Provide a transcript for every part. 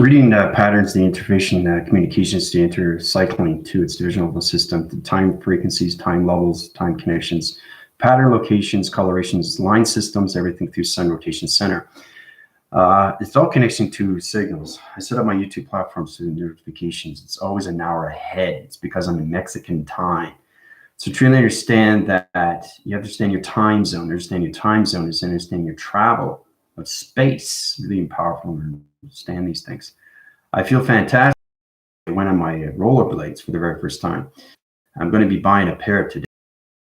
reading patterns, the interface communications, the intercycling to its division level system, the time frequencies, time levels, time connections, pattern locations, colorations, line systems, everything through sun rotation center. It's all connecting to signals. I set up my YouTube platforms through notifications. It's always an hour ahead. It's because I'm in Mexican time. So truly understand that you understand your time zone. Understand your time zone is understanding your travel of space. Really powerful to understand these things. I feel fantastic. I went on my rollerblades for the very first time. I'm going to be buying a pair today.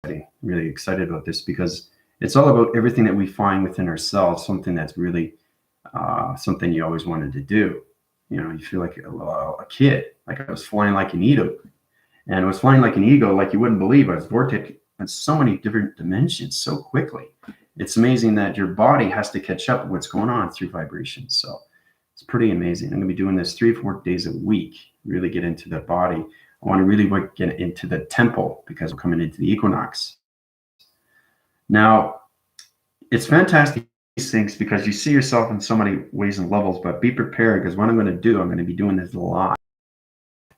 I'm really excited about this because it's all about everything that we find within ourselves, something that's really something you always wanted to do. You know, you feel like a kid, like I was flying like an eagle. And I was flying like an eagle, like you wouldn't believe. I was vortex in so many different dimensions so quickly. It's amazing that your body has to catch up with what's going on through vibration. So it's pretty amazing. I'm going to be doing this 3 or 4 days a week, really get into the body. I want to really get into the temple because we're coming into the equinox. Now, it's fantastic, these things, because you see yourself in so many ways and levels, but be prepared because what I'm going to do, I'm going to be doing this live.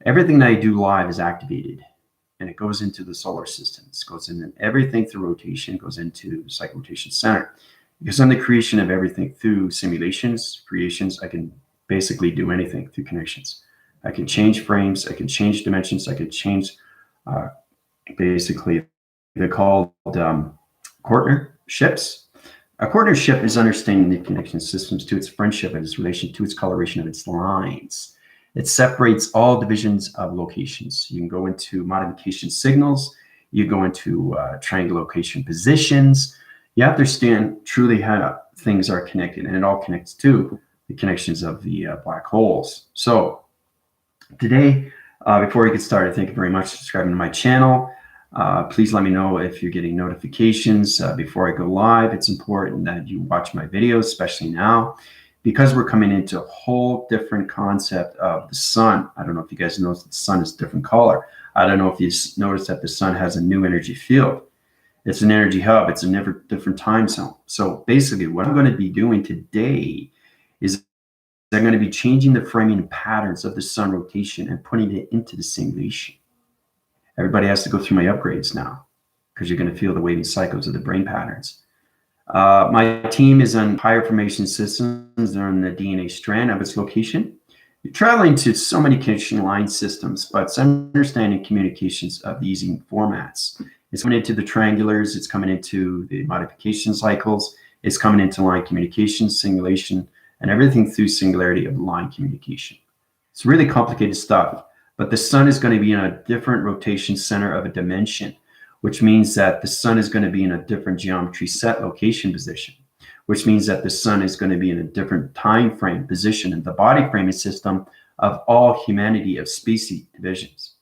Everything that I do live is activated and it goes into the solar system. It goes in everything through rotation, goes into the cycle rotation center. Because I'm the creation of everything through simulations, creations, I can basically do anything through connections. I can change frames, I can change dimensions, I can change basically, they're called partnerships. A partnership is understanding the connection systems to its friendship and its relation to its coloration of its lines. It separates all divisions of locations. You can go into modification signals, you go into triangle location positions. You have to understand truly how things are connected, and it all connects to the connections of the black holes. So today, before we get started, thank you very much for subscribing to my channel. Please let me know if you're getting notifications before I go live. It's important that you watch my videos, especially now, because we're coming into a whole different concept of the sun. I don't know if you guys noticed that the sun is a different color. I don't know if you noticed that the sun has a new energy field. It's an energy hub. It's a different time zone. So basically what I'm going to be doing today is I'm going to be changing the framing patterns of the sun rotation and putting it into the simulation. Everybody has to go through my upgrades now because you're going to feel the waving cycles of the brain patterns. My team is on higher formation systems. They're on the DNA strand of its location. You're traveling to so many connection line systems, but it's understanding communications of these formats. It's coming into the triangulars. It's coming into the modification cycles. It's coming into line communication, simulation, and everything through singularity of line communication. It's really complicated stuff, but the sun is going to be in a different rotation center of a dimension, which means that the sun is going to be in a different geometry set location position, which means that the sun is going to be in a different time frame position in the body framing system of all humanity of species divisions,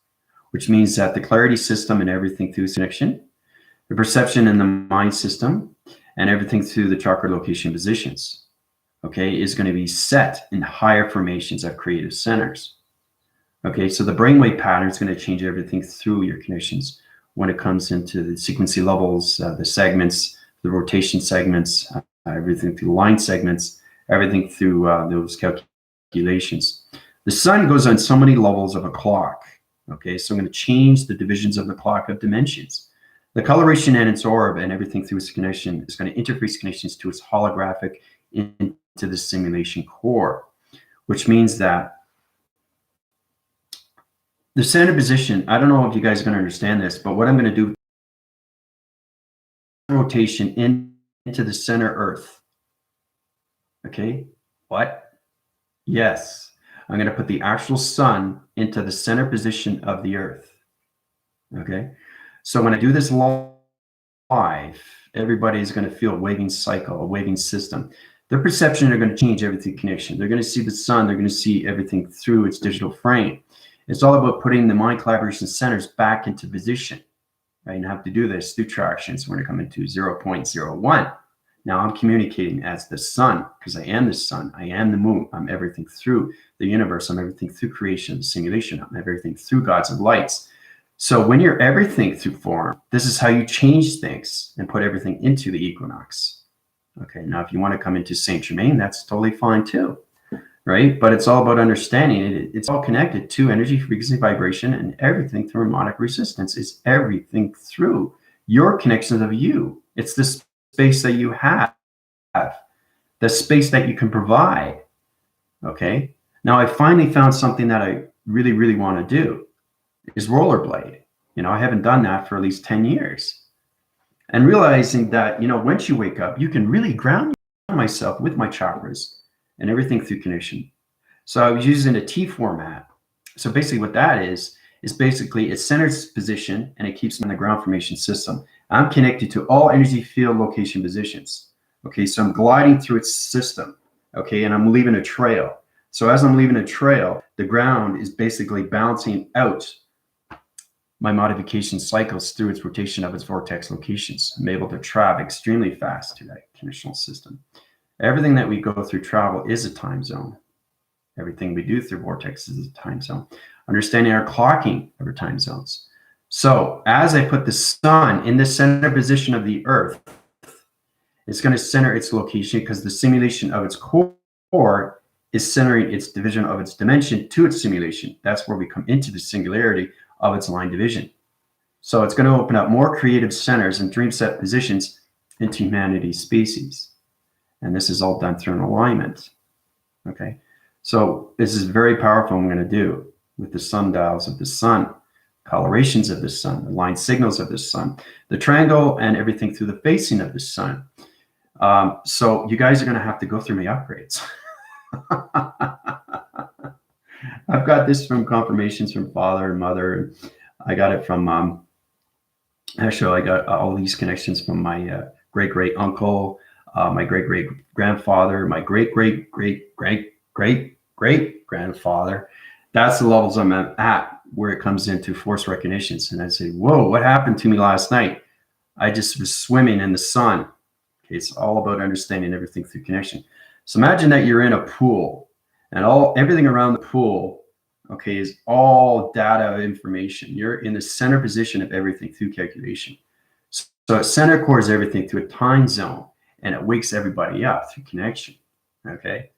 which means that the clarity system and everything through connection, the perception in the mind system, and everything through the chakra location positions, okay, is going to be set in higher formations of creative centers. Okay, so the brainwave pattern is going to change everything through your connections when it comes into the sequency levels, the segments, the rotation segments, everything through line segments, everything through those calculations. The sun goes on so many levels of a clock. Okay, so I'm going to change the divisions of the clock of dimensions. The coloration and its orb and everything through its connection is going to interface connections to its holographic into the simulation core, which means that the center position, I don't know if you guys are going to understand this, but what I'm going to do, rotation into the center Earth. Okay, what? Yes, I'm going to put the actual sun into the center position of the Earth. Okay, so when I do this live, everybody is going to feel a waving cycle, a waving system. Their perception are going to change everything connection. They're going to see the sun. They're going to see everything through its digital frame. It's all about putting the mind collaboration centers back into position, right? And I have to do this through tractions. We're going to come into 0.01. Now I'm communicating as the sun because I am the sun. I am the moon. I'm everything through the universe. I'm everything through creation, simulation. I'm everything through gods of lights. So when you're everything through form, this is how you change things and put everything into the equinox. Okay, now if you want to come into Saint Germain, that's totally fine too. right? But it's all about understanding it. It's all connected to energy, frequency, vibration, and everything through harmonic resistance. It's everything through your connections of you. It's the space that you have, the space that you can provide. Okay. Now I finally found something that I really, really want to do is rollerblade. I haven't done that for at least 10 years. And realizing that, once you wake up, you can really ground myself with my chakras and everything through connection. So I was using a T format. So basically what that is basically it centers position and it keeps me in the ground formation system. I'm connected to all energy field location positions. Okay, so I'm gliding through its system. Okay, and I'm leaving a trail. So as I'm leaving a trail, the ground is basically balancing out my modification cycles through its rotation of its vortex locations. I'm able to travel extremely fast through that conditional system. Everything that we go through travel is a time zone. Everything we do through vortex is a time zone. Understanding our clocking of our time zones. So as I put the sun in the center position of the earth, it's going to center its location because the simulation of its core is centering its division of its dimension to its simulation. That's where we come into the singularity of its line division. So it's going to open up more creative centers and dream set positions into humanity's species. And this is all done through an alignment. Okay. So this is very powerful. I'm going to do with the sundials of the sun, colorations of the sun, the line signals of the sun, the triangle, and everything through the facing of the sun. So you guys are going to have to go through my upgrades. I've got this from confirmations from father and mother. And I got it from, actually, I got all these connections from my great-great uncle, my great-great-grandfather, my great-great-great-great-great-grandfather. That's the levels I'm at where it comes into force recognitions. And I say, whoa, what happened to me last night? I just was swimming in the sun. Okay, it's all about understanding everything through connection. So imagine that you're in a pool and everything around the pool, okay, is all data information. You're in the center position of everything through calculation. So center cores everything through a time zone and it wakes everybody up through connection. Okay.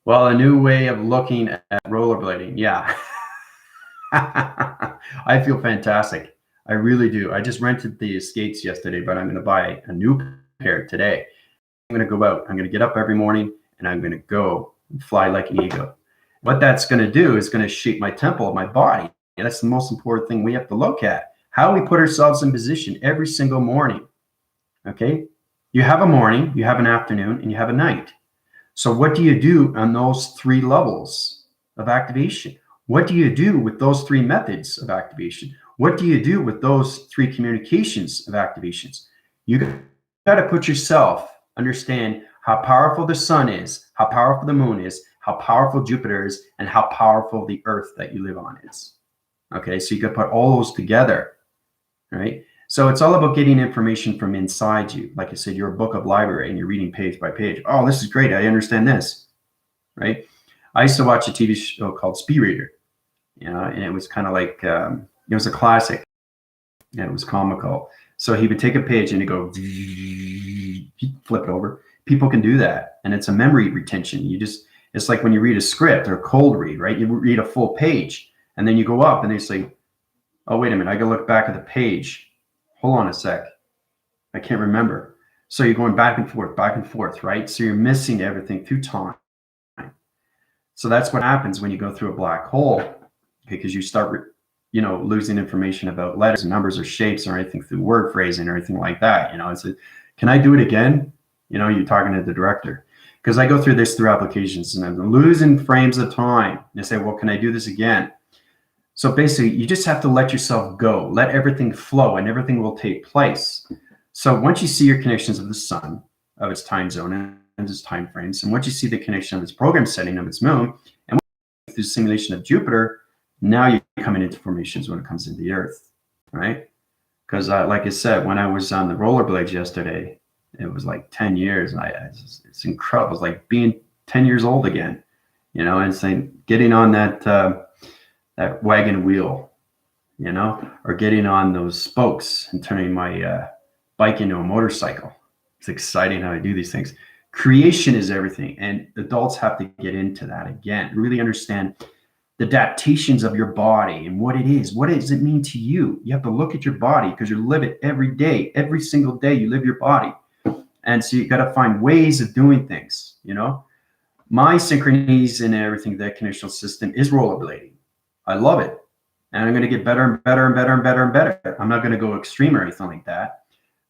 Well, a new way of looking at rollerblading. Yeah. I feel fantastic. I really do. I just rented the skates yesterday, but I'm going to buy a new pair today. I'm going to go out. I'm going to get up every morning and I'm going to go and fly like an eagle. What that's going to do is going to shape my temple of my body. And that's the most important thing we have to look at. How we put ourselves in position every single morning. Okay. You have a morning, you have an afternoon, and you have a night. So what do you do on those three levels of activation? What do you do with those three methods of activation? What do you do with those three communications of activations? You got to put yourself, understand how powerful the sun is, how powerful the moon is, how powerful Jupiter is, and how powerful the earth that you live on is. Okay, so you got to put all those together, right? So it's all about getting information from inside you. Like I said, you're a book of library and you're reading page by page. Oh, this is great. I understand this, right? I used to watch a TV show called Speed Reader, and it was kind of like, it was a classic and it was comical. So he would take a page and he'd go, flip it over. People can do that. And it's a memory retention. It's like when you read a script or a cold read, right? You read a full page and then you go up and they say, oh, wait a minute. I got to look back at the page. Hold on a sec. I can't remember. So you're going back and forth, right? So you're missing everything through time. So that's what happens when you go through a black hole, because you start, losing information about letters and numbers or shapes or anything through word phrasing or anything like that. It's can I do it again? You're talking to the director. Because I go through this through applications and I'm losing frames of time. And I say, well, can I do this again? So basically, you just have to let yourself go, let everything flow, and everything will take place. So once you see your connections of the sun, of its time zone and its time frames, and once you see the connection of its program setting of its moon, and through the simulation of Jupiter, now you're coming into formations when it comes into the Earth, right? Because like I said, when I was on the rollerblades yesterday, it was like 10 years, and it's incredible. It's like being 10 years old again, and saying getting on that wagon wheel, or getting on those spokes and turning my bike into a motorcycle. It's exciting how I do these things. Creation is everything. And adults have to get into that again, really understand the adaptations of your body and what it is. What does it mean to you? You have to look at your body because you live it every day. Every single day you live your body. And so you got to find ways of doing things, you know. My synchronies and everything, that conditional system is rollerblading. I love it. And I'm going to get better and better and better and better and better. I'm not going to go extreme or anything like that.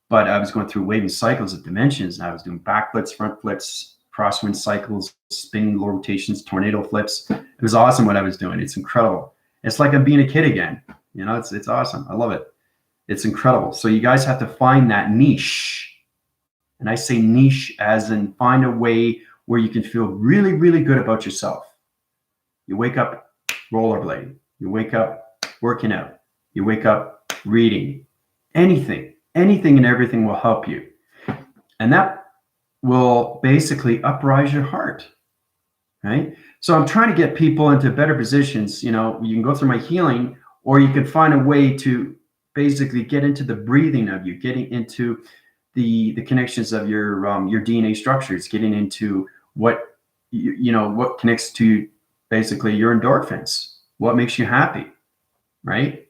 But I was going through waving cycles of dimensions, and I was doing back flips, front flips, crosswind cycles, spinning low rotations, tornado flips. It was awesome what I was doing. It's incredible. It's like I'm being a kid again. You know, it's awesome. I love it. It's incredible. So you guys have to find that niche. And I say niche as in find a way where you can feel really, really good about yourself. You wake up rollerblading. You wake up working out. You wake up reading. Anything and everything will help you. And that will basically uprise your heart, right? So I'm trying to get people into better positions. You know, you can go through my healing, or you can find a way to basically get into the breathing of you, getting into the connections of your DNA structures, getting into what, you know, what connects to basically your endorphins, what makes you happy, right?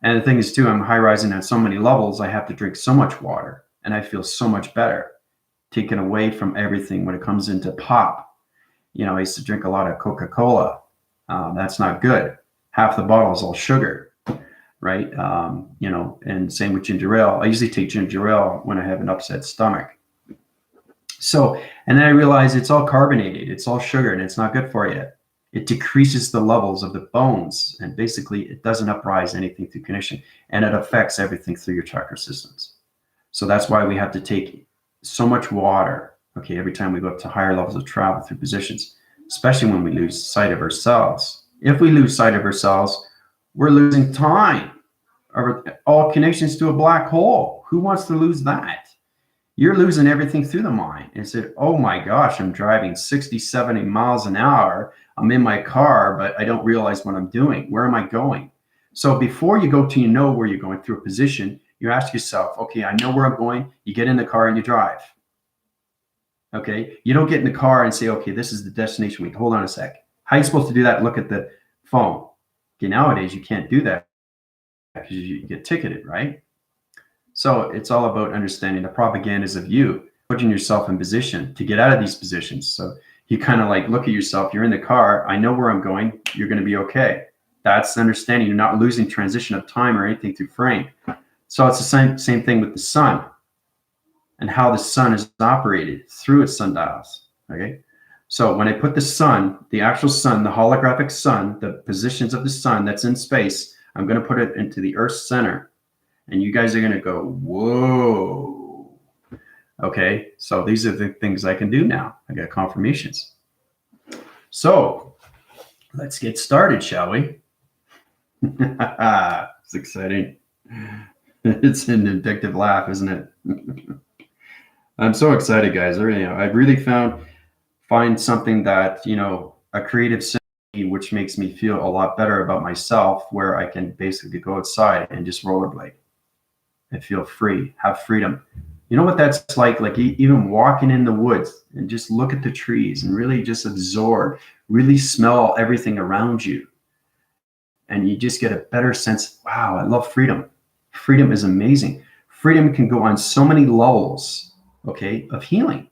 And the thing is too, I'm high rising on so many levels, I have to drink so much water and I feel so much better, taken away from everything when it comes into pop. You know, I used to drink a lot of Coca-Cola. That's not good. Half the bottle is all sugar, right? You know, and same with ginger ale. I usually take ginger ale when I have an upset stomach. So, and then I realized it's all carbonated, it's all sugar, and it's not good for you. It decreases the levels of the bones, and basically it doesn't uprise anything through connection, and it affects everything through your chakra systems. So that's why we have to take so much water, okay, every time we go up to higher levels of travel through positions, especially when we lose sight of ourselves. If we lose sight of ourselves, we're losing time. All connections to a black hole. Who wants to lose that? You're losing everything through the mind. And said, oh my gosh, I'm driving 60, 70 miles an hour. I'm in my car, but I don't realize what I'm doing. Where am I going? So before you go to, you know where you're going through a position, you ask yourself, okay, I know where I'm going. You get in the car and you drive. Okay. You don't get in the car and say, okay, this is the destination. Wait, hold on a sec. How are you supposed to do that? Look at the phone. Okay. Nowadays you can't do that because you get ticketed, right? So it's all about understanding the propagandas of you, putting yourself in position to get out of these positions. So you kind of like look at yourself, you're in the car, I know where I'm going, you're going to be okay. That's understanding you're not losing transition of time or anything through frame. So it's the same thing with the sun and how the sun is operated through its sundials, okay? So when I put the sun, the actual sun, the holographic sun, the positions of the sun that's in space, I'm going to put it into the Earth's center. And you guys are going to go, whoa. Okay, so these are the things I can do now. I got confirmations. So let's get started, shall we? It's exciting. It's an addictive laugh, isn't it? I'm so excited, guys. I really find something that, you know, a creative synergy, which makes me feel a lot better about myself, where I can basically go outside and just rollerblade. I feel free, have freedom. You know what that's like even walking in the woods and just look at the trees and really just absorb, really smell everything around you. And you just get a better sense, wow, I love freedom. Freedom is amazing. Freedom can go on so many levels, okay, of healing.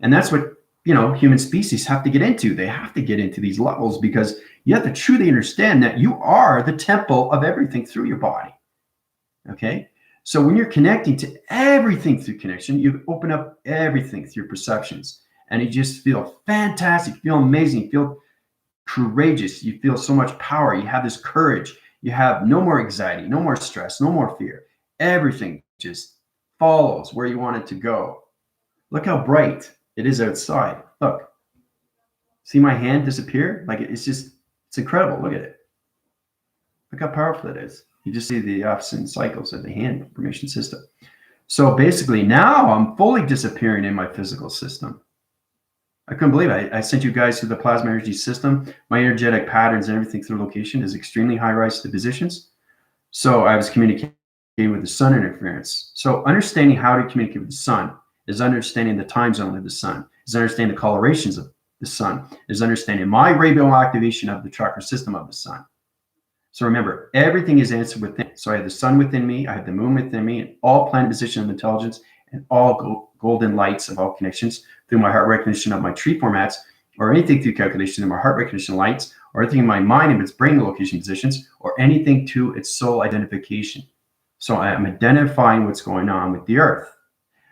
And that's what, you know, human species have to get into. They have to get into these levels because you have to truly understand that you are the temple of everything through your body. Okay, so when you're connecting to everything through connection, you open up everything through perceptions, and you just feel fantastic, feel amazing, feel courageous. You feel so much power. You have this courage. You have no more anxiety, no more stress, no more fear. Everything just follows where you want it to go. Look how bright it is outside. Look, see my hand disappear? Like it's incredible. Look at it. Look how powerful it is. You just see the ups and cycles of the hand information system. So basically now I'm fully disappearing in my physical system. I couldn't believe it. I sent you guys through the plasma energy system. My energetic patterns and everything through location is extremely high rise to positions. So I was communicating with the sun interference. So understanding how to communicate with the sun is understanding the time zone of the sun, is understanding the colorations of the sun, is understanding my radio activation of the chakra system of the sun. So remember, everything is answered within. So I have the sun within me, I have the moon within me, and all planet position of intelligence, and all golden lights of all connections through my heart recognition of my tree formats, or anything through calculation of my heart recognition lights, or anything in my mind of its brain location positions, or anything to its soul identification. So I am identifying what's going on with the earth.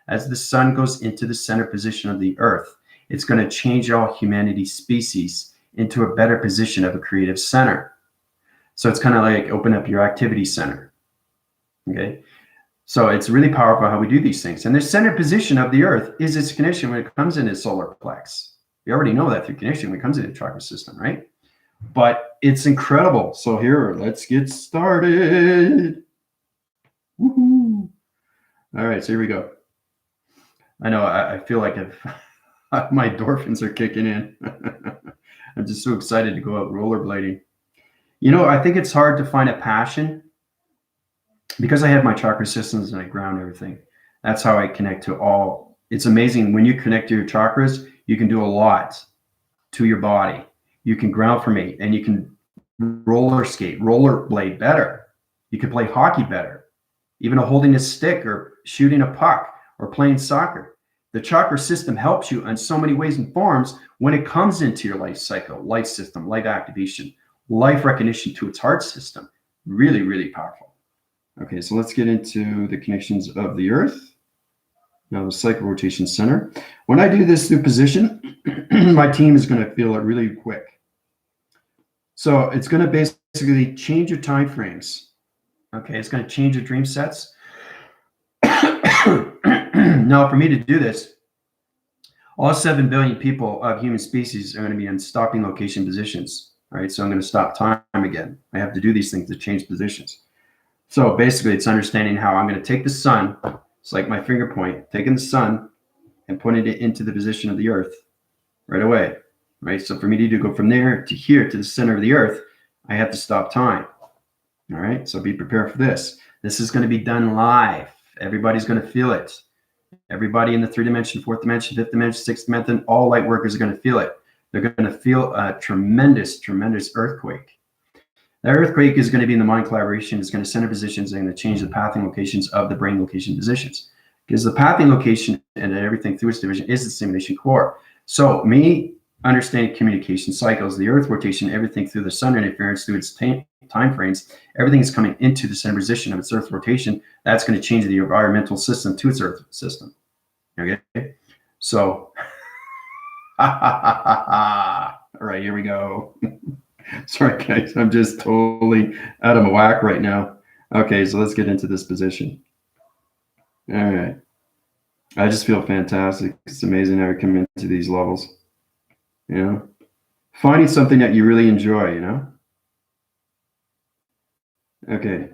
As the sun goes into the center position of the earth, it's going to change all humanity species into a better position of a creative center. So it's kind of like open up your activity center. Okay. So it's really powerful how we do these things. And the center position of the earth is its connection when it comes into solar plex. We already know that through connection when it comes into the chakra system, right? But it's incredible. So here, let's get started. Woohoo. All right, so here we go. I know I feel like my endorphins are kicking in. I'm just so excited to go out rollerblading. You know, I think it's hard to find a passion because I have my chakra systems and I ground everything. That's how I connect to all. It's amazing when you connect to your chakras, you can do a lot to your body. You can ground from it, and you can roller skate, rollerblade better. You can play hockey better, even holding a stick or shooting a puck or playing soccer. The chakra system helps you in so many ways and forms when it comes into your life cycle, life system, life activation, life recognition to its heart system. Really, really powerful. Okay, so let's get into the connections of the earth. Now the cycle rotation center. When I do this through position, my team is going to feel it really quick. So it's going to basically change your time frames. Okay, it's going to change your dream sets. Now, for me to do this, all 7 billion people of human species are going to be in stopping location positions. All right, so I'm going to stop time again. I have to do these things to change positions. So basically, it's understanding how I'm going to take the sun. It's like my finger point, taking the sun and putting it into the position of the earth right away. Right, so for me to go from there to here to the center of the earth, I have to stop time. All right, so be prepared for this. This is going to be done live. Everybody's going to feel it. Everybody in the 3 dimension, 4th dimension, 5th dimension, 6th dimension, all light workers are going to feel it. They're going to feel a tremendous, tremendous earthquake. That earthquake is going to be in the mind collaboration. It's going to center positions and going to change the pathing locations of the brain location positions. Because the pathing location and everything through its division is the simulation core. So me understanding communication cycles, the earth rotation, everything through the sun interference, through its time frames, everything is coming into the center position of its earth rotation. That's going to change the environmental system to its earth system. Okay, so all right, here we go. Sorry guys, I'm just totally out of whack right now. Okay, so let's get into this position. All right, I just feel fantastic. It's amazing how we come into these levels. You know, finding something that you really enjoy, you know. Okay.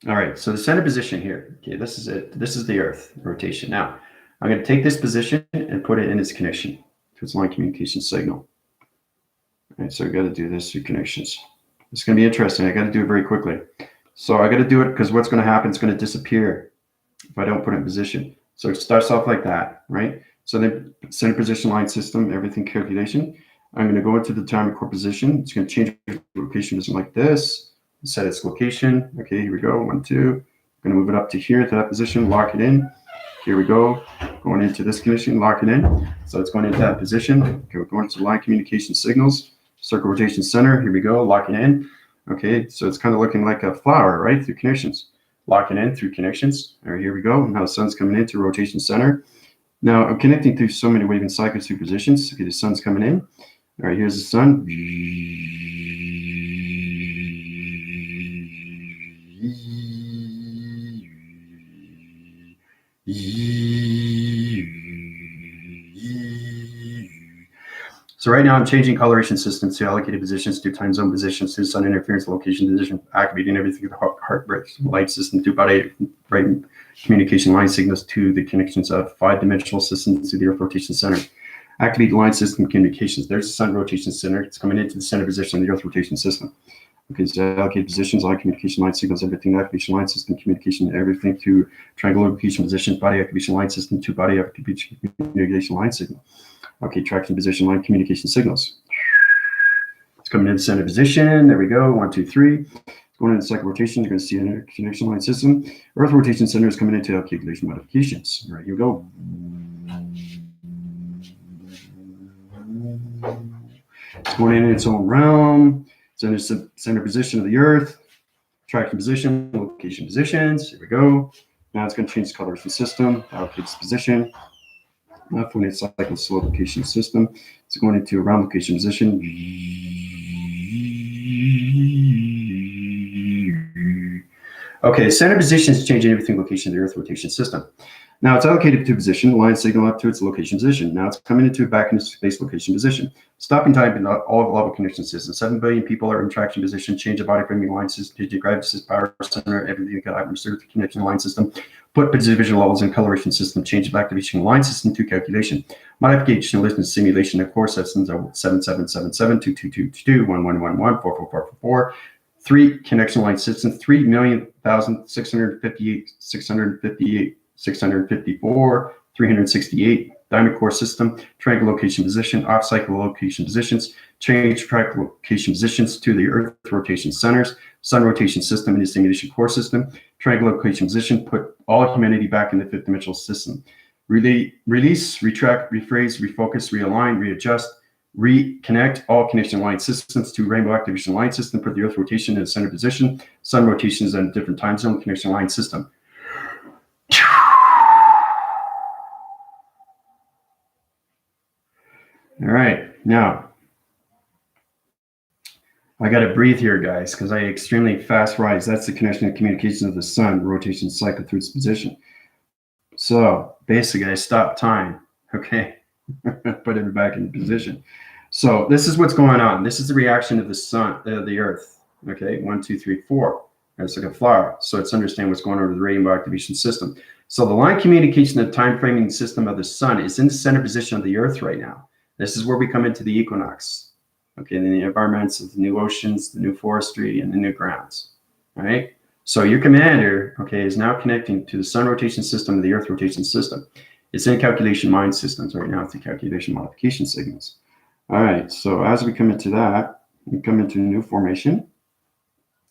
All right, so the center position here. Okay, this is it. This is the earth rotation. Now, I'm going to take this position and put it in its connection to its line communication signal. All right, so I got to do this through connections. It's going to be interesting. I got to do it very quickly. So I got to do it because what's going to happen is going to disappear if I don't put it in position. So it starts off like that, right? So the center position line system, everything calculation. I'm going to go into the time core position. It's going to change location just like this. Set its location. Okay, here we go. 1, 2. I'm going to move it up to here to that position. Lock it in. Here we go. Going into this connection. Lock it in. So it's going into that position. Okay, we're going to line communication signals. Circle rotation center. Here we go. Lock it in. Okay, so it's kind of looking like a flower, right? Through connections. Lock it in through connections. All right, here we go. Now the sun's coming into rotation center. Now I'm connecting through so many waving cycles through positions. Okay, the sun's coming in. All right, here's the sun. So right now I'm changing coloration systems to allocated positions, to time zone positions, to sun interference, location position, activating everything, the heart rate, light system, to body right communication line signals to the connections of 5-dimensional systems to the earth rotation center. Activate line system communications. There's the sun rotation center. It's coming into the center position of the earth rotation system. Okay, so allocate positions, line communication line signals, everything, activation line system, communication, everything to triangle location position, body activation line system to body activation communication line signal. Okay, traction position line communication signals. It's coming into center position. There we go. 1, 2, 3. Going into cycle rotation, you're going to see an connection line system. Earth rotation center is coming into calculation modifications. All right, here we go. It's going in its own realm. It's in the center position of the Earth. Traction position, location positions. Here we go. Now it's going to change the coloration system. Allocates position. Left when it's cycles to location system. It's going into a round location position. Okay, center position is changing everything location of the Earth rotation system. Now it's allocated to position, line signal up to its location position. Now it's coming into back into space location position. Stopping time in all level connection systems. 7 billion people are in traction position. Change the body framing line system, gravity system, power center, everything got atmosphere connection line system. Put division levels in coloration system. Change the activation line system to calculation. Modification, list and simulation of core systems are 7777 2222 1111 44444. 3 connection line systems, 3,000,658 658 654 368 diamond core system, triangle location position, off cycle location positions, change track location positions to the Earth rotation centers, sun rotation system into simulation core system, triangle location position, put all humanity back in the 5th dimensional system. Release, retract, rephrase, refocus, realign, readjust, reconnect all connection line systems to rainbow activation line system, put the Earth rotation in the center position, sun rotation is in a different time zone, connection line system. All right, now I got to breathe here, guys, because I extremely fast rise. That's the connection and communication of the sun, rotation cycle through its position. So basically, I stop time, okay? Put it back in position. So this is what's going on. This is the reaction of the sun, the Earth, okay? 1, 2, 3, 4. It's like a flower. So it's understand what's going on with the rainbow activation system. So the line communication of the time framing system of the sun is in the center position of the Earth right now. This is where we come into the equinox, okay, and the environments of the new oceans, the new forestry, and the new grounds, all right? So your commander, okay, is now connecting to the sun rotation system and the Earth rotation system. It's in calculation mind systems right now, it's the calculation modification signals. All right, so as we come into that, we come into a new formation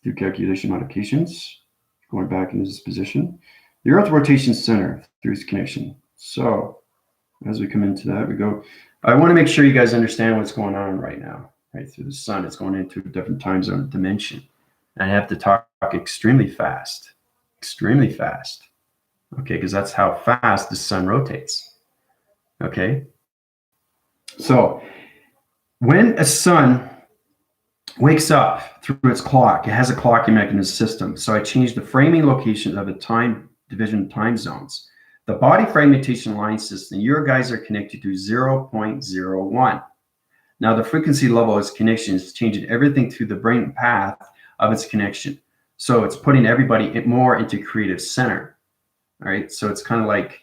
through calculation modifications, going back into this position. The Earth rotation center through its connection. So as we come into that, we go, I want to make sure you guys understand what's going on right now, right? Through the sun, it's going into a different time zone dimension. And I have to talk extremely fast, okay? Because that's how fast the sun rotates, okay? So when a sun wakes up through its clock, it has a clocking mechanism system. So I changed the framing location of the time division time zones. The body fragmentation line system, your guys are connected to 0.01. Now the frequency level of its connection is changing everything through the brain path of its connection. So it's putting everybody more into creative center, all right? So it's kind of like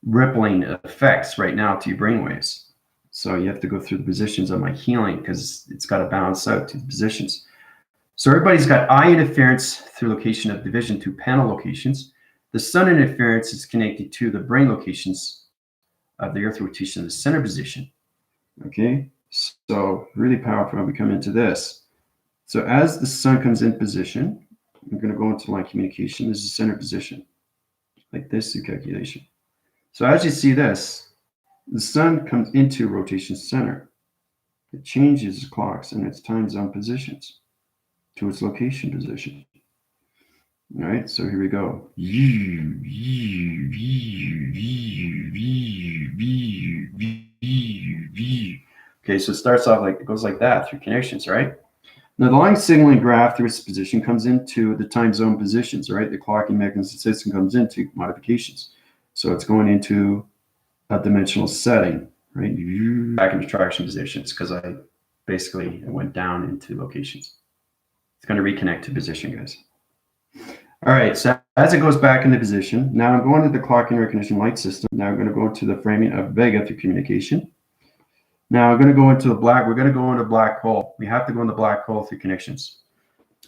rippling effects right now to your brainwaves. So you have to go through the positions of my healing because it's got to balance out to the positions. So everybody's got eye interference through location of division to panel locations. The sun interference is connected to the brain locations of the Earth rotation of the center position. Okay, so really powerful when we come into this. So as the sun comes in position, I'm going to go into line communication. This is center position, like this through calculation. So as you see this, the sun comes into rotation center. It changes its clocks and its time zone positions to its location position. All right, so here we go. Okay, so it starts off like, it goes like that through connections, right? Now the line signaling graph through its position comes into the time zone positions, right? The clocking mechanism system comes into modifications. So it's going into a dimensional setting, right? Back into traction positions because I basically went down into locations. It's going to reconnect to position, guys. All right, so as it goes back into position, now I'm going to the clocking recognition light system. Now I'm going to go to the framing of Vega through communication. Now I'm going to go into the black, we're going to go into black hole. We have to go in the black hole through connections.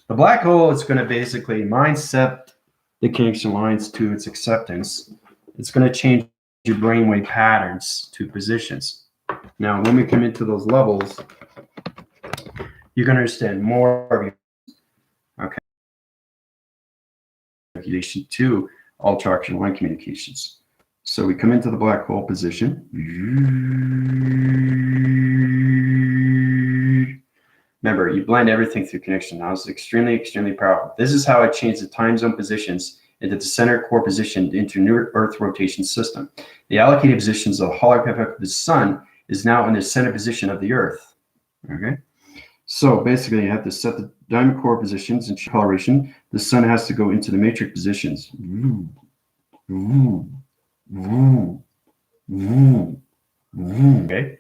The black hole is going to basically mindset the connection lines to its acceptance. It's going to change your brainwave patterns to positions. Now, when we come into those levels, you're going to understand more of your calculation to ultra-action line communications. So we come into the black hole position. Remember, you blend everything through connection. Now, it's extremely, extremely powerful. This is how I change the time zone positions into the center core position into new Earth rotation system. The allocated positions of the holographic of the sun is now in the center position of the Earth. Okay. So basically, you have to set the diamond core positions and coloration. The sun has to go into the matrix positions. Okay.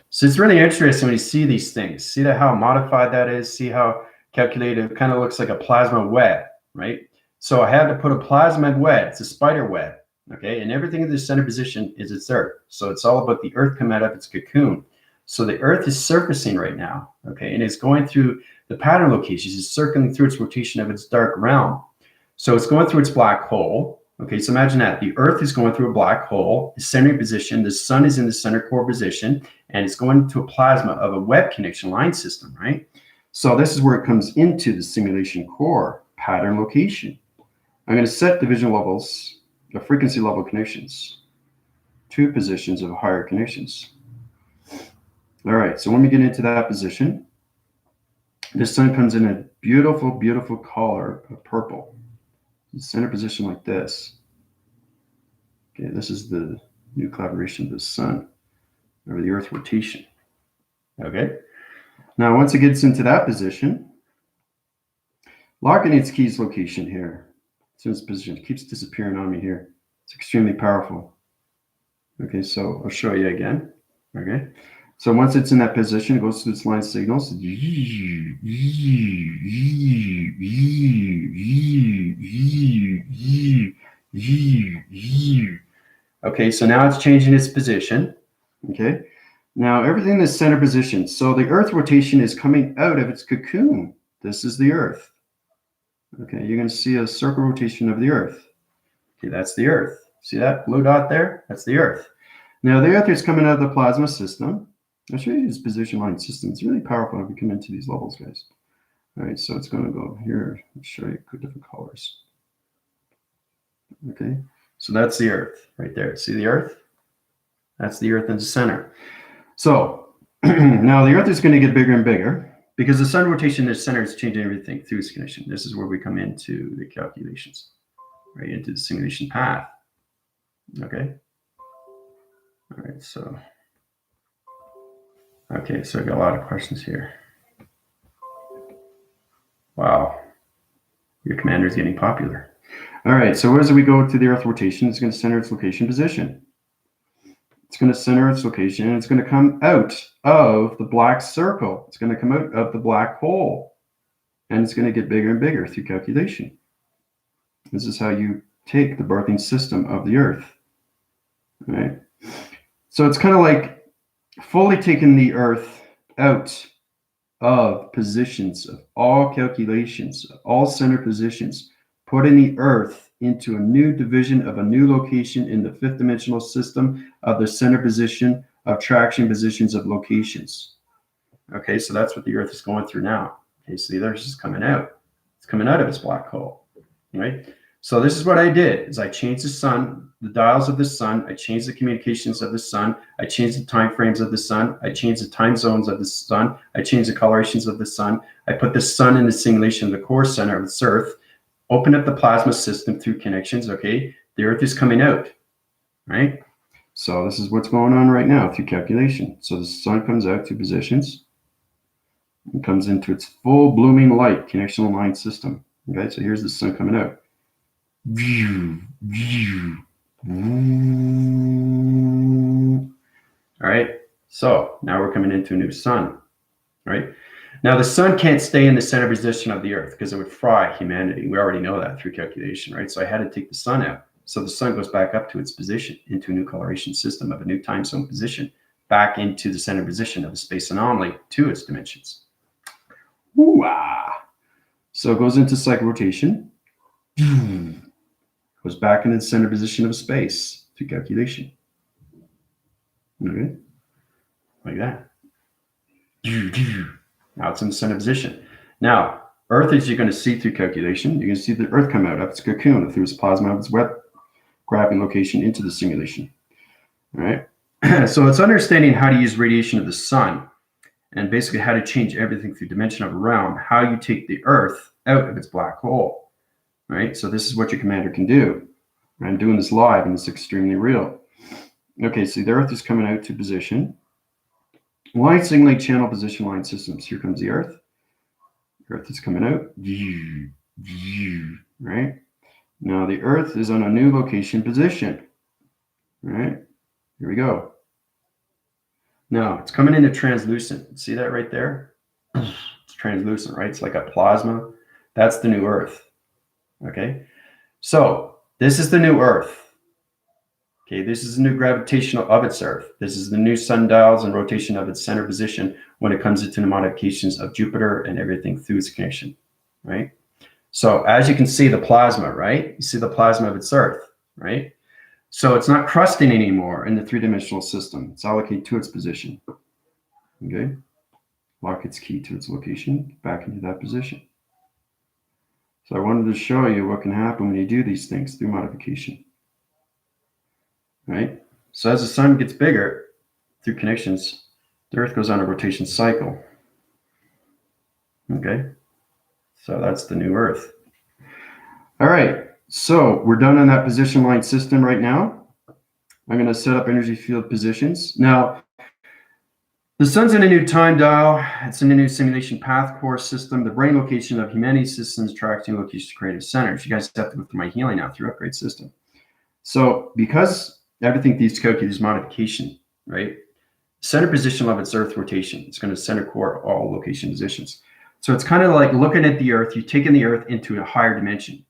So it's really interesting when you see these things. See that how modified that is? See how calculated? It kind of looks like a plasma web, right? So I had to put a plasma web. It's a spider web, okay? And everything in the center position is its Earth. So it's all about the Earth coming out of its cocoon. So the Earth is surfacing right now, okay? And it's going through the pattern locations. It's circling through its rotation of its dark realm. So it's going through its black hole. Okay, so imagine that. The Earth is going through a black hole, the centering position. The sun is in the center core position, and it's going to a plasma of a web connection line system, right? So this is where it comes into the simulation core pattern location. I'm going to set division levels of frequency level connections to positions of higher connections. All right, so when we get into that position, the sun comes in a beautiful, beautiful color of purple. Center position like this. Okay, this is the new collaboration of the sun over the Earth rotation. Okay, now once it gets into that position, locking its keys location here. It's in this position. It keeps disappearing on me here. It's extremely powerful. Okay, so I'll show you again. Okay, so once it's in that position, it goes through its line signals. Okay, so now it's changing its position. Okay, now everything in the center position. So the Earth rotation is coming out of its cocoon. This is the Earth. Okay, you're going to see a circle rotation of the Earth. Okay, that's the Earth. See that blue dot there? That's the Earth. Now the Earth is coming out of the plasma system. I'll show you this position line system. It's really powerful if you come into these levels, guys. All right, so it's going to go here. I'll show you different colors. Okay, so that's the Earth right there. See the Earth? That's the Earth in the center. So now the Earth is going to get bigger and bigger because the sun rotation in the center is changing everything through its connection. This is where we come into the calculations, right into the simulation path. Okay. All right, so. Okay, so I got a lot of questions here. Wow, your commander is getting popular. All right, so where does we go to the Earth rotation? It's going to center its location position. It's going to center its location, and it's going to come out of the black circle. It's going to come out of the black hole, and it's going to get bigger and bigger through calculation. This is how you take the birthing system of the Earth. All right, so it's kind of like fully taking the Earth out of positions of all calculations, all center positions, putting the Earth into a new division of a new location in the fifth dimensional system of the center position of traction positions of locations. Okay, so that's what the Earth is going through now. Okay, so the Earth is coming out. It's coming out of its black hole, right? So this is what I did, is I changed the sun, the dials of the sun, I changed the communications of the sun, I changed the time frames of the sun, I changed the time zones of the sun, I changed the colorations of the sun, I put the sun in the simulation of the core center of its Earth, opened up the plasma system through connections, okay? The Earth is coming out, right? So this is what's going on right now through calculation. So the sun comes out to positions, and comes into its full blooming light connection line system, okay? So here's the sun coming out. All right, so now we're coming into a new sun, right? Now the sun can't stay in the center position of the Earth because it would fry humanity. We already know that through calculation, right? So I had to take the sun out. So the sun goes back up to its position, into a new coloration system of a new time zone position, back into the center position of the space anomaly to its dimensions. Ooh-ah. So it goes into cycle rotation, goes back into the center position of space through calculation. Okay, like that. Now it's in the center position. Now, Earth, as you're going to see through calculation, you're going to see the Earth come out of its cocoon through its plasma of its web grabbing location into the simulation. All right. So it's understanding how to use radiation of the sun and basically how to change everything through dimension of a realm, how you take the Earth out of its black hole. Right. So this is what your commander can do. I'm doing this live and it's extremely real. Okay, so the Earth is coming out to position. Line signaling channel position line systems. Here comes the Earth. Earth is coming out. Right? Now the Earth is on a new location position. Right? Here we go. Now it's coming into translucent. See that right there? It's translucent, right? It's like a plasma. That's the new Earth. Okay? So this is the new Earth. Okay, this is the new gravitational of its Earth. This is the new sundials and rotation of its center position when it comes into the modifications of Jupiter and everything through its connection, right? So as you can see the plasma, right? You see the plasma of its Earth, right? So it's not crusting anymore in the three-dimensional system. It's allocated to its position, okay? Lock its key to its location, back into that position. So I wanted to show you what can happen when you do these things through modification. Right? So as the sun gets bigger through connections, the Earth goes on a rotation cycle. Okay? So that's the new Earth. All right. So we're done on that position line system right now. I'm going to set up energy field positions. Now, the sun's in a new time dial. It's in a new simulation path core system. The brain location of humanity systems tracks new locations to creative centers. You guys have to go through my healing now through upgrade system. So because everything needs to calculate is modification, right? Center position of its Earth rotation. It's going to center core all location positions. So it's kind of like looking at the Earth. You've taken the Earth into a higher dimension.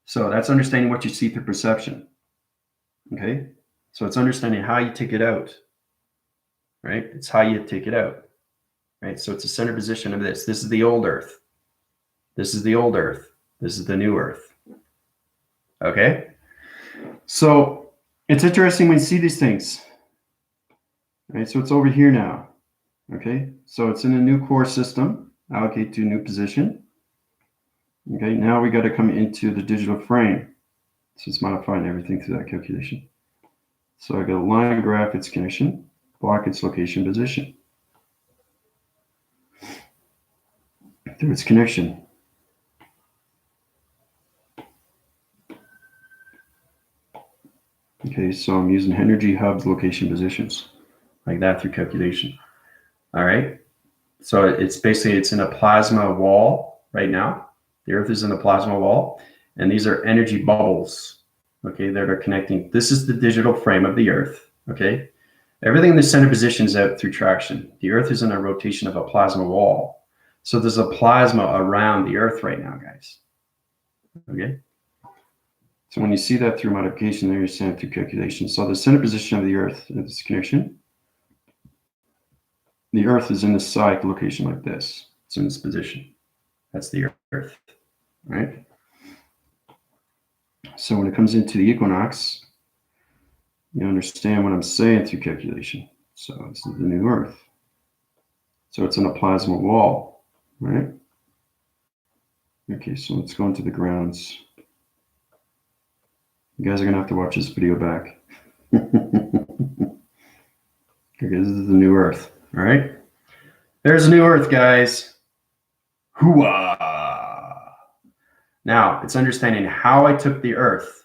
So that's understanding what you see through perception. Okay? So it's understanding how you take it out. Right? It's how you take it out. Right? So it's a center position of this. This is the old Earth. This is the old Earth. This is the new Earth. Okay? So it's interesting when you see these things. Right? So it's over here now. Okay? So it's in a new core system, allocate to a new position. Okay, now we got to come into the digital frame. So it's modifying everything through that calculation. So I got to line graph its connection, block its location position. Through its connection. Okay, so I'm using energy hubs location positions like that through calculation. All right. So it's basically, it's in a plasma wall right now. The Earth is in the plasma wall, and these are energy bubbles, okay, that are connecting. This is the digital frame of the Earth, okay? Everything in the center position is out through traction. The Earth is in a rotation of a plasma wall. So there's a plasma around the Earth right now, guys, okay? So when you see that through modification, there you're saying through calculation. So the center position of the Earth in this connection, the Earth is in this side location like this. It's in this position. That's the Earth, right? So when it comes into the equinox, you understand what I'm saying through calculation. So this is the new Earth. So it's in a plasma wall, right? Okay, so let's go into the grounds. You guys are gonna have to watch this video back. Okay, this is the new Earth, all right? There's a new Earth, guys. Hooah! Now, it's understanding how I took the Earth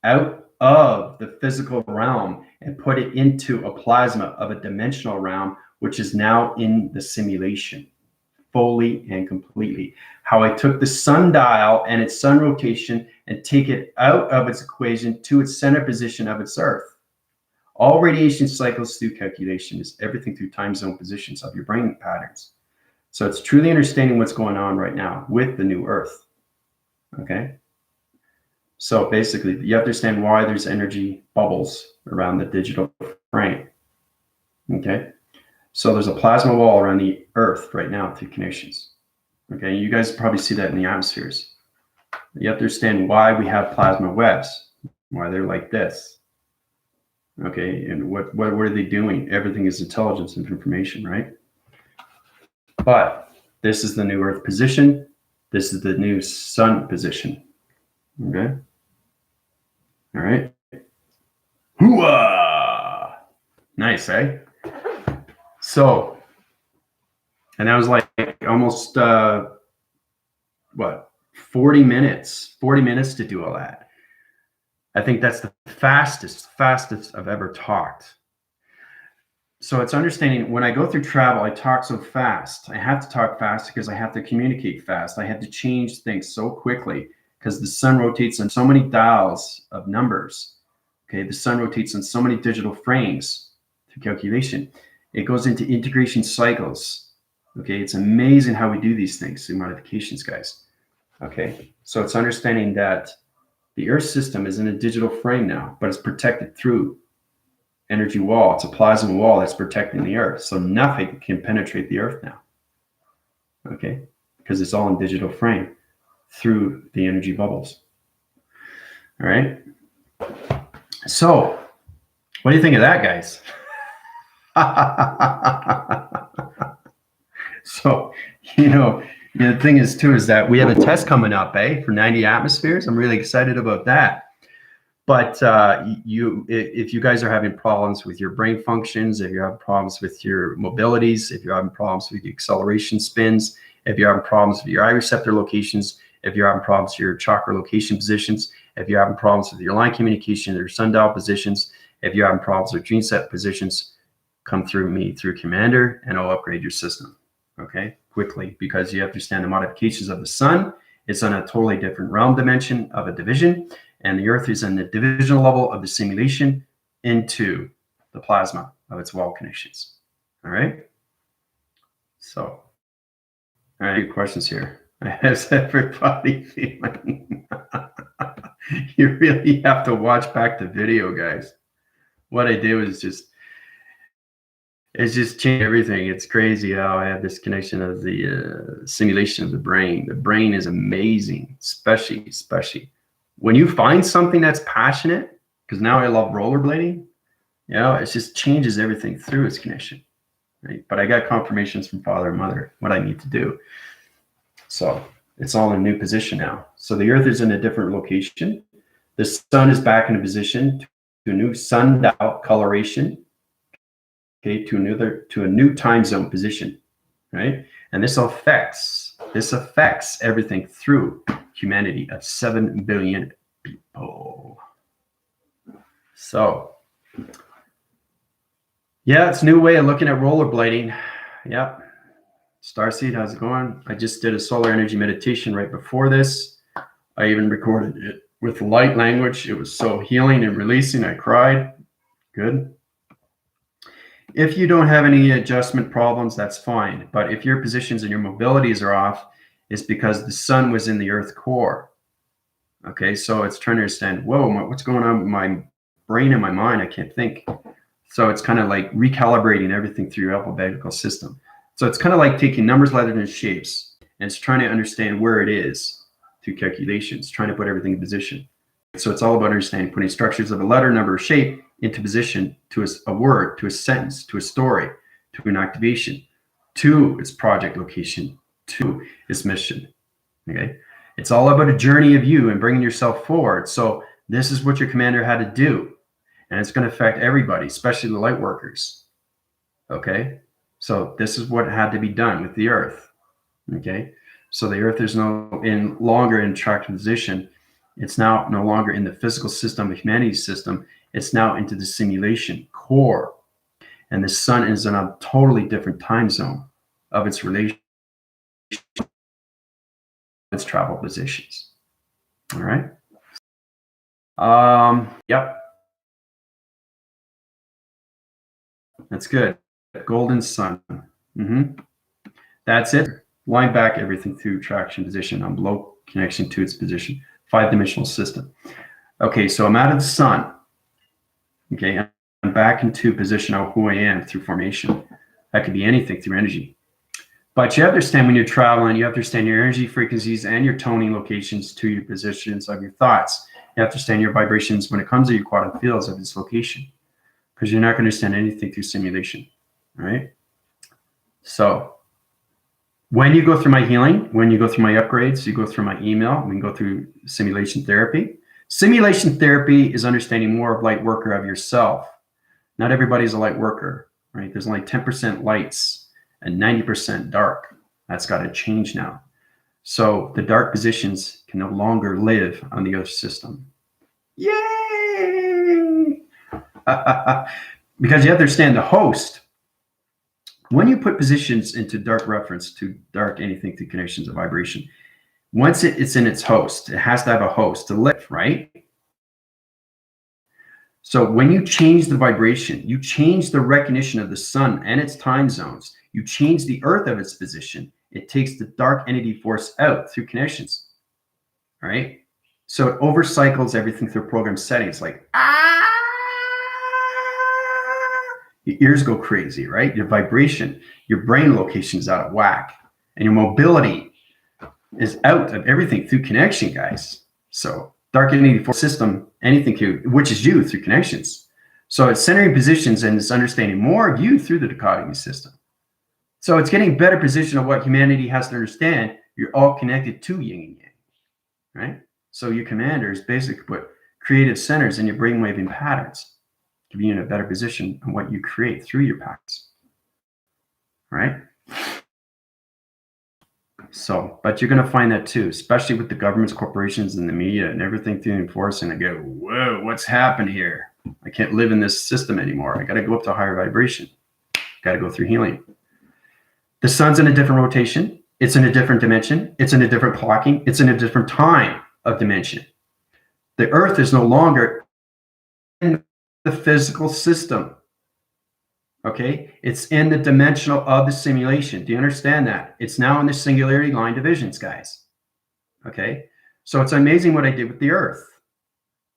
out of the physical realm and put it into a plasma of a dimensional realm, which is now in the simulation, fully and completely. How I took the sundial and its sun rotation and take it out of its equation to its center position of its Earth. All radiation cycles through calculation is everything through time zone positions of your brain patterns. So it's truly understanding what's going on right now with the new Earth. Okay. So basically, you understand why there's energy bubbles around the digital frame. Okay. So there's a plasma wall around the Earth right now through connections. Okay, you guys probably see that in the atmospheres. You have to understand why we have plasma webs, why they're like this. Okay, and what are they doing? Everything is intelligence and information, right? But this is the new Earth position. This is the new Sun position. Okay. All right. Hooah! Nice, eh? So, and that was like almost 40 minutes to do all that. I think that's the fastest I've ever talked. So it's understanding when I go through travel, I talk so fast. I have to talk fast because I have to communicate fast. I have to change things so quickly because the sun rotates on so many dials of numbers. Okay, the sun rotates on so many digital frames through calculation. It goes into integration cycles. Okay, it's amazing how we do these things through modifications, guys. Okay, so it's understanding that the Earth system is in a digital frame now, but it's protected through energy wall. It's a plasma wall that's protecting the Earth. So nothing can penetrate the Earth now. Okay, because it's all in digital frame through the energy bubbles. All right. So what do you think of that, guys? So, the thing is too, is that we have a test coming up, for 90 atmospheres. I'm really excited about that. But if you guys are having problems with your brain functions, if you're having problems with your mobilities, if you're having problems with your acceleration spins, if you're having problems with your eye receptor locations, if you're having problems with your chakra location positions, if you're having problems with your line communication, your sundial positions, if you're having problems with dream set positions, come through me through Commander, and I'll upgrade your system. Okay, quickly, because you have to understand the modifications of the sun. It's on a totally different realm dimension of a division, and the Earth is in the divisional level of the simulation into the plasma of its wall connections. All right. So, all right, good questions here. How's everybody feeling? You really have to watch back the video, guys. What I did was it's just changed everything. It's crazy how I have this connection of the simulation of the brain. The brain is amazing, especially when you find something that's passionate, because now I love rollerblading. It just changes everything through its connection. Right? But I got confirmations from Father and Mother what I need to do. So it's all in a new position now. So the Earth is in a different location. The sun is back in a position to a new sundial coloration. Okay, to a new time zone position, right? And this affects everything through humanity of 7 billion people. So, yeah, it's a new way of looking at rollerblading. Yep. Starseed, how's it going? I just did a solar energy meditation right before this. I even recorded it with light language. It was so healing and releasing. I cried. Good. If you don't have any adjustment problems, that's fine. But if your positions and your mobilities are off, it's because the sun was in the Earth core. Okay, so it's trying to understand, whoa, what's going on with my brain and my mind? I can't think. So it's kind of like recalibrating everything through your alphabetical system. So it's kind of like taking numbers, letters, and shapes, and it's trying to understand where it is through calculations, trying to put everything in position. So it's all about understanding, putting structures of a letter, number, or shape into position to a word, to a sentence, to a story, to an activation, to its project location, to its mission. Okay, it's all about a journey of you and bringing yourself forward. So this is what your commander had to do, and it's going to affect everybody, especially the light workers. Okay, so this is what had to be done with the Earth. Okay, so the Earth is no longer in attractive position. It's now no longer in the physical system of humanity's system. It's now into the simulation core. And the sun is in a totally different time zone of its relation, its travel positions. All right. Yep. That's good. Golden sun. That's it. Line back everything through traction position on below connection to its position. 5-dimensional system. Okay, so I'm out of the sun. Okay, I'm back into position of who I am through formation. That could be anything through energy. But you have to understand when you're traveling, you have to understand your energy frequencies and your toning locations to your positions of your thoughts. You have to understand your vibrations when it comes to your quantum fields of its location, because you're not going to understand anything through simulation, right? So when you go through my healing, when you go through my upgrades, you go through my email, we can go through simulation therapy. Simulation therapy is understanding more of light worker of yourself. Not everybody's a light worker, right? There's only 10% lights and 90% dark. That's got to change now. So the dark positions can no longer live on the other system. Yay! Because you have to understand the host. When you put positions into dark reference to dark anything through connections of vibration, once it's in its host, it has to have a host to live, right? So when you change the vibration, you change the recognition of the sun and its time zones, you change the earth of its position, it takes the dark entity force out through connections, right? So it overcycles everything through program settings, like, your ears go crazy, right? Your vibration, your brain location is out of whack, and your mobility is out of everything through connection, guys. So dark entity force system, anything which is you through connections. So it's centering positions and it's understanding more of you through the dichotomy system. So it's getting better position of what humanity has to understand. You're all connected to yin and yang, right? So your commander is basically put creative centers in your brainwaving patterns, giving you in a better position on what you create through your patterns, right? So, but you're going to find that too, especially with the governments, corporations, and the media and everything through enforcing. I go, whoa, what's happened here? I can't live in this system anymore. I got to go up to a higher vibration. Got to go through healing. The sun's in a different rotation. It's in a different dimension. It's in a different clocking. It's in a different time of dimension. The earth is no longer in the physical system. Okay, it's in the dimensional of the simulation. Do you understand that? It's now in the singularity line divisions, guys. Okay, so it's amazing what I did with the Earth.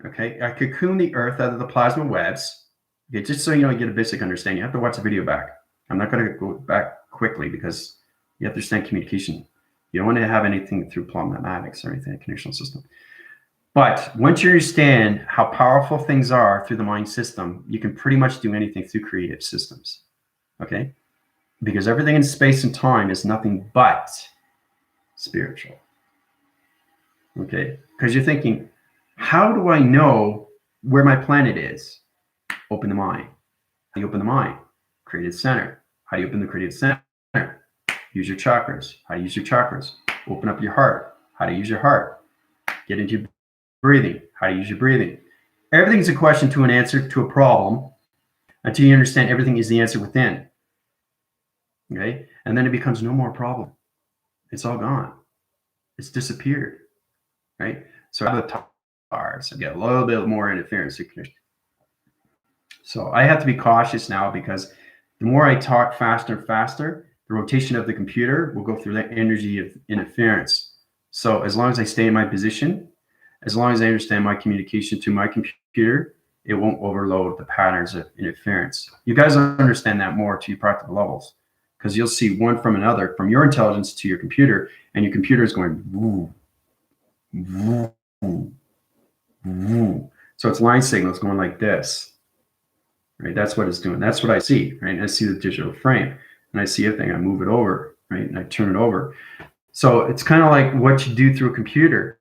Okay, I cocooned the Earth out of the plasma webs. Okay, just so you know, you get a basic understanding. You have to watch the video back. I'm not going to go back quickly because you have to understand communication. You don't want to have anything through plasmatics or anything, conditional system. But once you understand how powerful things are through the mind system, you can pretty much do anything through creative systems, okay? Because everything in space and time is nothing but spiritual, okay? Because you're thinking, how do I know where my planet is? Open the mind. How do you open the mind? Creative center. How do you open the creative center? Use your chakras. How do you use your chakras? Open up your heart. How do you use your heart? Get into your breathing. How do you use your breathing? Everything's a question to an answer to a problem until you understand everything is the answer within. Okay? And then it becomes no more problem. It's all gone. It's disappeared. Right? So I have the bars. I get a little bit more interference. So I have to be cautious now because the more I talk faster and faster, the rotation of the computer will go through that energy of interference. So as long as I stay in my position, as long as I understand my communication to my computer, it won't overload the patterns of interference. You guys understand that more to your practical levels because you'll see one from another, from your intelligence to your computer, and your computer is going woo, woo, woo. So it's line signals going like this, right? That's what it's doing. That's what I see, right? And I see the digital frame, and I see everything. I move it over, right? And I turn it over. So it's kind of like what you do through a computer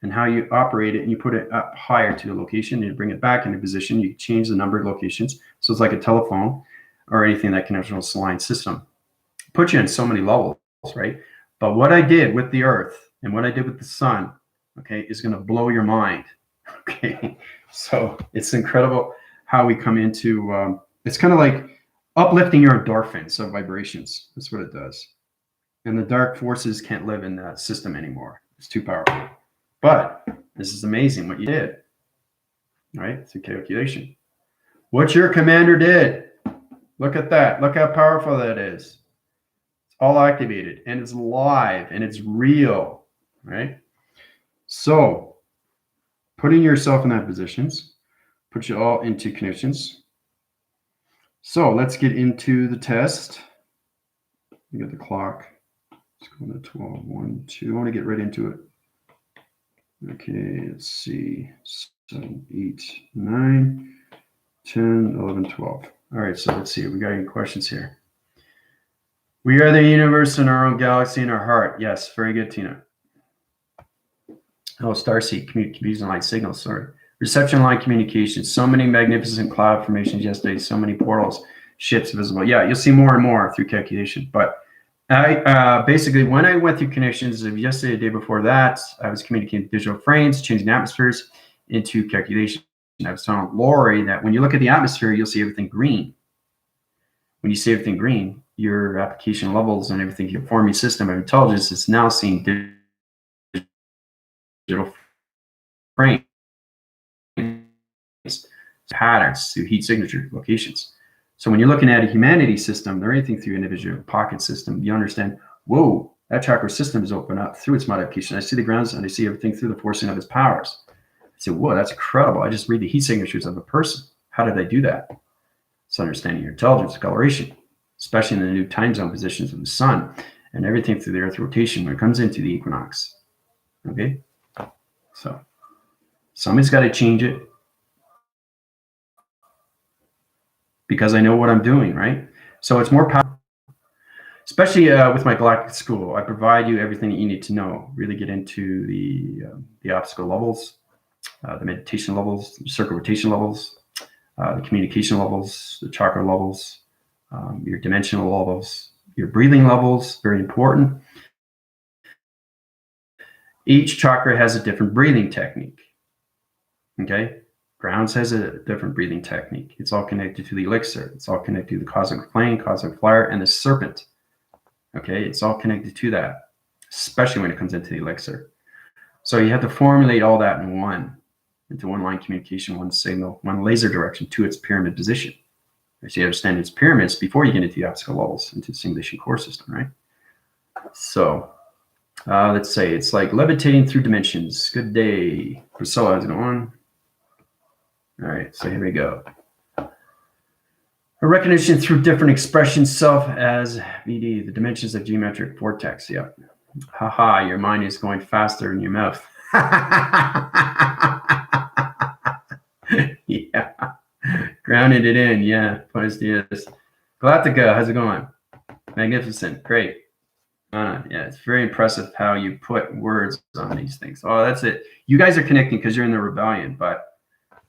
and how you operate it, and you put it up higher to the location and you bring it back into position. You change the number of locations. So it's like a telephone or anything that connects to a line system. Put you in so many levels, right? But what I did with the earth and what I did with the sun, okay, is going to blow your mind. Okay. So it's incredible how we come into, it's kind of like uplifting your endorphins of vibrations. That's what it does. And the dark forces can't live in that system anymore. It's too powerful. But this is amazing what you did, right? Through calculation. What your commander did. Look at that. Look how powerful that is. It's all activated and it's live and it's real, right? So putting yourself in that positions, put you all into connections. So let's get into the test. You got the clock. Let's go to 12, 1, 2. I want to get right into it. Okay, let's see. 7, 8, 9, 10, 11, 12. All right, so let's see. We got any questions here? We are the universe in our own galaxy in our heart. Yes, very good, Tina. Oh, Starseed, communication line signals, sorry. Reception line communication. So many magnificent cloud formations yesterday, so many portals, ships visible. Yeah, you'll see more and more through calculation. But I basically, when I went through connections of yesterday, the day before that, I was communicating visual frames, changing atmospheres into calculation. I was telling Lori that when you look at the atmosphere, you'll see everything green. When you see everything green, your application levels and everything, your forming system of intelligence is now seeing digital frames, patterns through heat signature locations. So when you're looking at a humanity system or anything through individual pocket system, you understand, whoa, that chakra system is open up through its modification. I see the grounds and I see everything through the forcing of its powers. I say, whoa, that's incredible. I just read the heat signatures of a person. How did I do that? It's understanding your intelligence, coloration, especially in the new time zone positions of the sun and everything through the Earth rotation when it comes into the equinox. Okay? So somebody's got to change it because I know what I'm doing, right? So it's more powerful. Especially with my Galactic School, I provide you everything that you need to know. Really get into the obstacle levels, the meditation levels, the circle rotation levels, the communication levels, the chakra levels, your dimensional levels, your breathing levels, very important. Each chakra has a different breathing technique. Okay? Grounds has a different breathing technique. It's all connected to the elixir. It's all connected to the cosmic flame, cosmic fire, and the serpent. Okay? It's all connected to that, especially when it comes into the elixir. So you have to formulate all that into one line communication, one signal, one laser direction to its pyramid position. So you understand its pyramids before you get into the obstacle levels, into the simulation core system, right? So let's say it's like levitating through dimensions. Good day. Priscilla, how's it going? All right, so here we go. A recognition through different expressions, self as VD, the dimensions of geometric vortex. Yep. Haha, your mind is going faster in your mouth. Yeah. Grounded it in. Yeah. Buenos dias. Galactica, how's it going? Magnificent. Great. Yeah, it's very impressive how you put words on these things. Oh, that's it. You guys are connecting because you're in the rebellion, but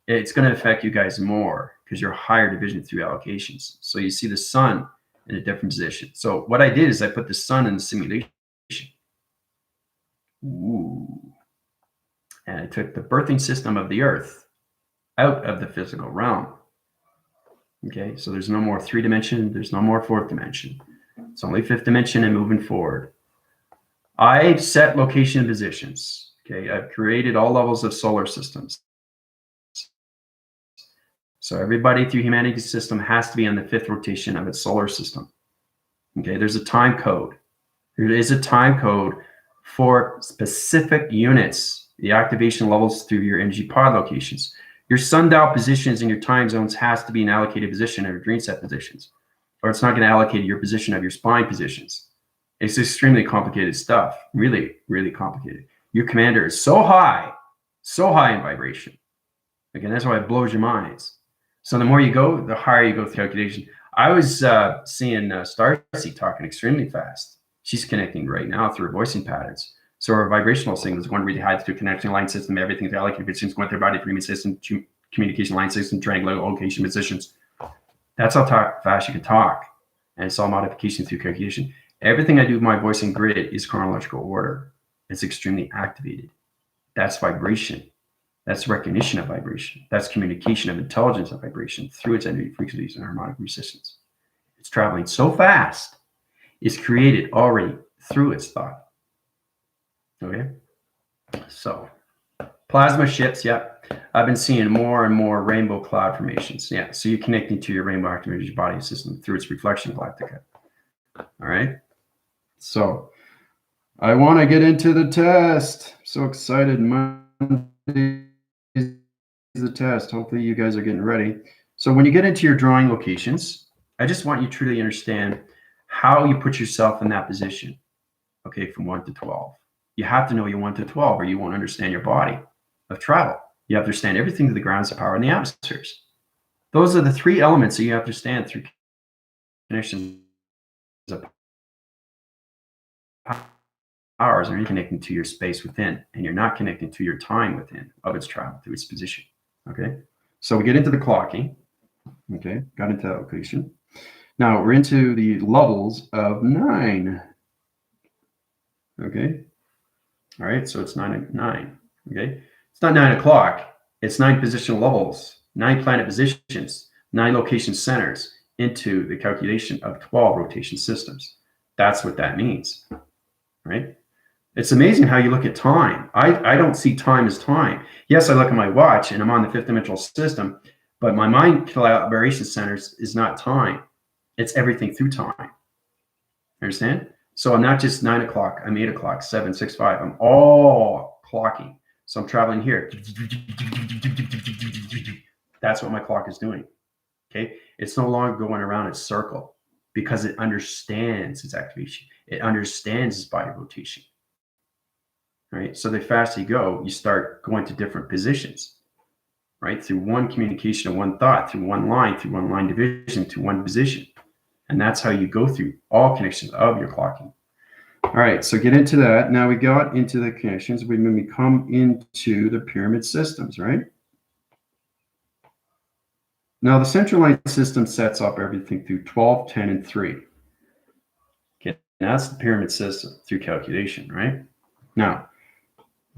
it's going to affect you guys more because you're higher division through allocations. So you see the sun in a different position. So what I did is I put the sun in the simulation. Ooh. And I took the birthing system of the earth out of the physical realm. Okay, so there's no more 3 dimension, there's no more 4th dimension. It's only 5th dimension and moving forward. I've set location positions. Okay, I've created all levels of solar systems. So everybody through humanity's system has to be on the 5th rotation of its solar system. Okay, there's a time code. There is a time code for specific units, the activation levels through your energy pod locations. Your sundial positions in your time zones has to be an allocated position of your dream set positions, or it's not going to allocate your position of your spine positions. It's extremely complicated stuff, really, really complicated. Your commander is so high in vibration. Again, that's why it blows your minds. So the more you go, the higher you go through calculation. I was seeing Starcy talking extremely fast. She's connecting right now through her voicing patterns. So our vibrational signals going really high through connection line system, everything through allocated positions, going through body frequency system, communication line system, triangular location positions. That's how fast you can talk. And it's all modification through calculation. Everything I do with my voicing grid is chronological order. It's extremely activated. That's vibration. That's recognition of vibration. That's communication of intelligence of vibration through its energy frequencies and harmonic resistance. It's traveling so fast, it's created already through its thought. Okay? So, plasma ships, yep. I've been seeing more and more rainbow cloud formations. Yeah, so you're connecting to your rainbow activated body system through its reflection galactica. All right? So, I want to get into the test. So excited. Monday is the test. Hopefully you guys are getting ready. So when you get into your drawing locations, I just want you to truly understand how you put yourself in that position, okay, from 1 to 12. You have to know your 1 to 12 or you won't understand your body of travel. You have to understand everything to the grounds, the power, and the atmospheres. Those are the three elements that you have to understand through connections of powers, are you connecting to your space within, and you're not connecting to your time within of its travel through its position. Okay, so we get into the clocking. Okay, got into that location. Now we're into the levels of 9. Okay, all right, so it's 9. Okay, it's not 9 o'clock. It's 9 positional levels, 9 planet positions, 9 location centers into the calculation of 12 rotation systems. That's what that means, right? It's amazing how you look at time. I don't see time as time. Yes, I look at my watch and I'm on the 5th dimensional system, but my mind collaboration centers is not time. It's everything through time. Understand? So I'm not just 9 o'clock, I'm 8 o'clock, 7, 6, 5. I'm all clocking. So I'm traveling here. That's what my clock is doing. Okay. It's no longer going around its circle because it understands its activation. It understands its body rotation. Right? So the faster you go, you start going to different positions, right? Through one communication of one thought, through one line division, to one position. And that's how you go through all connections of your clocking. All right, so get into that. Now we got into the connections. When we come into the pyramid systems, right? Now the central line system sets up everything through 12, 10, and 3. Okay, that's the pyramid system through calculation, right? Now,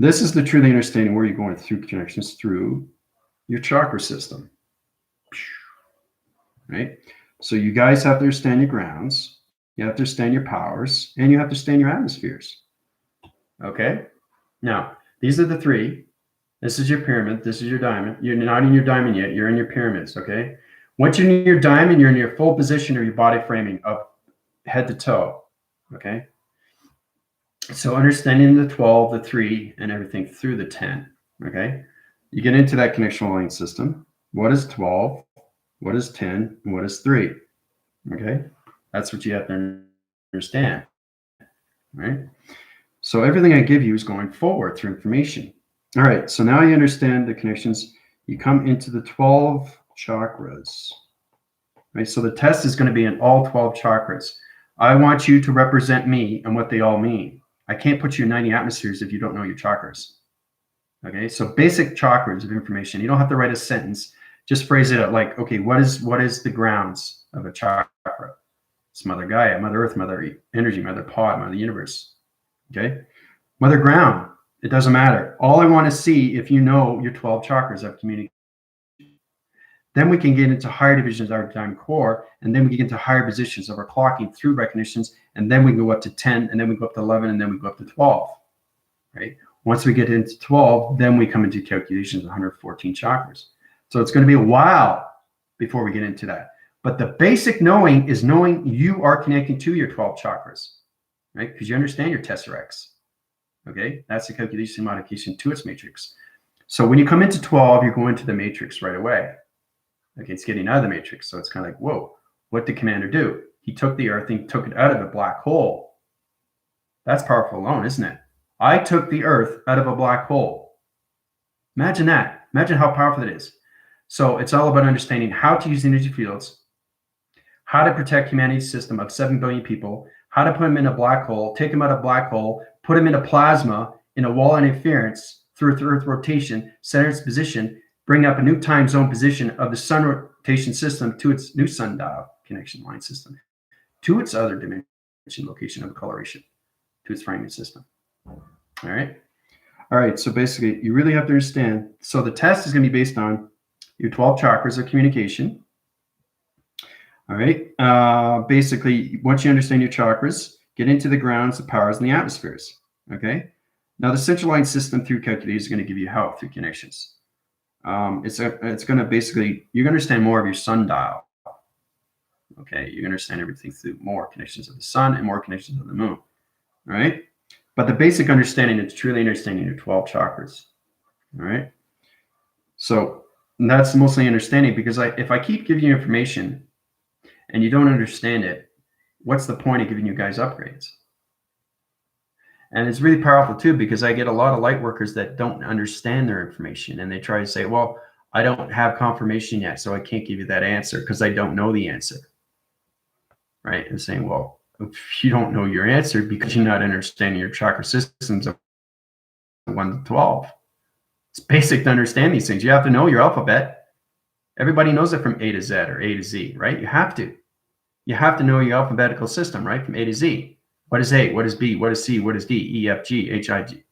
this is the truly understanding where you're going through connections through your chakra system, right? So you guys have to understand your grounds, you have to understand your powers, and you have to understand your atmospheres. Okay? Now, these are the 3. This is your pyramid. This is your diamond. You're not in your diamond yet. You're in your pyramids, okay? Once you're in your diamond, you're in your full position of your body framing up head to toe, okay? So understanding the 12, the 3, and everything through the 10, okay? You get into that connection line system. What is 12? What is 10? And what is 3? Okay? That's what you have to understand, right? So everything I give you is going forward through information. All right, so now you understand the connections. You come into the 12 chakras, right? So the test is going to be in all 12 chakras. I want you to represent me and what they all mean. I can't put you in 90 atmospheres if you don't know your chakras. Okay, so basic chakras of information. You don't have to write a sentence. Just phrase it out like, okay, what is the grounds of a chakra? It's Mother Gaia, Mother Earth, Mother Energy, Mother Pod, Mother Universe. Okay, Mother Ground. It doesn't matter. All I want to see if you know your 12 chakras of communication. Then we can get into higher divisions of our diamond core, and then we get into higher positions of our clocking through recognitions, and then we go up to 10, and then we go up to 11, and then we go up to 12, right? Once we get into 12, then we come into calculations of 114 chakras. So it's going to be a while before we get into that. But the basic knowing is knowing you are connecting to your 12 chakras, right? Because you understand your tesseracts, okay? That's the calculation modification to its matrix. So when you come into 12, you're going to the matrix right away. Okay, it's getting out of the matrix. So it's kind of like, whoa, what did Commander do? He took the Earth and took it out of a black hole. That's powerful alone, isn't it? I took the Earth out of a black hole. Imagine that. Imagine how powerful it is. So it's all about understanding how to use energy fields, how to protect humanity's system of 7 billion people, how to put them in a black hole, take them out of a black hole, put them into plasma in a wall of interference through Earth rotation, center its position, bring up a new time zone position of the sun rotation system to its new sundial connection line system, to its other dimension location of coloration, to its framing system. All right. All right. So basically, you really have to understand. So the test is going to be based on your 12 chakras of communication. All right. Basically, once you understand your chakras, get into the grounds, the powers, and the atmospheres. Okay. Now, the central line system through calculation is going to give you help through connections. It's going to basically, you're going to understand more of your sundial. Okay. You're going to understand everything through more connections of the sun and more connections of the moon. All right. But the basic understanding is truly understanding your 12 chakras. All right. So that's mostly understanding, because if I keep giving you information and you don't understand it, what's the point of giving you guys upgrades? And it's really powerful too, because I get a lot of light workers that don't understand their information, and they try to say, well, I don't have confirmation yet, so I can't give you that answer because I don't know the answer. Right? And saying, well, if you don't know your answer because you're not understanding your chakra systems of 1 to 12. It's basic to understand these things. You have to know your alphabet. Everybody knows it from A to Z or A to Z, right? You have to. You have to know your alphabetical system, right? From A to Z. What is A? What is B? What is C? What is D? E, F, G, H, I, J,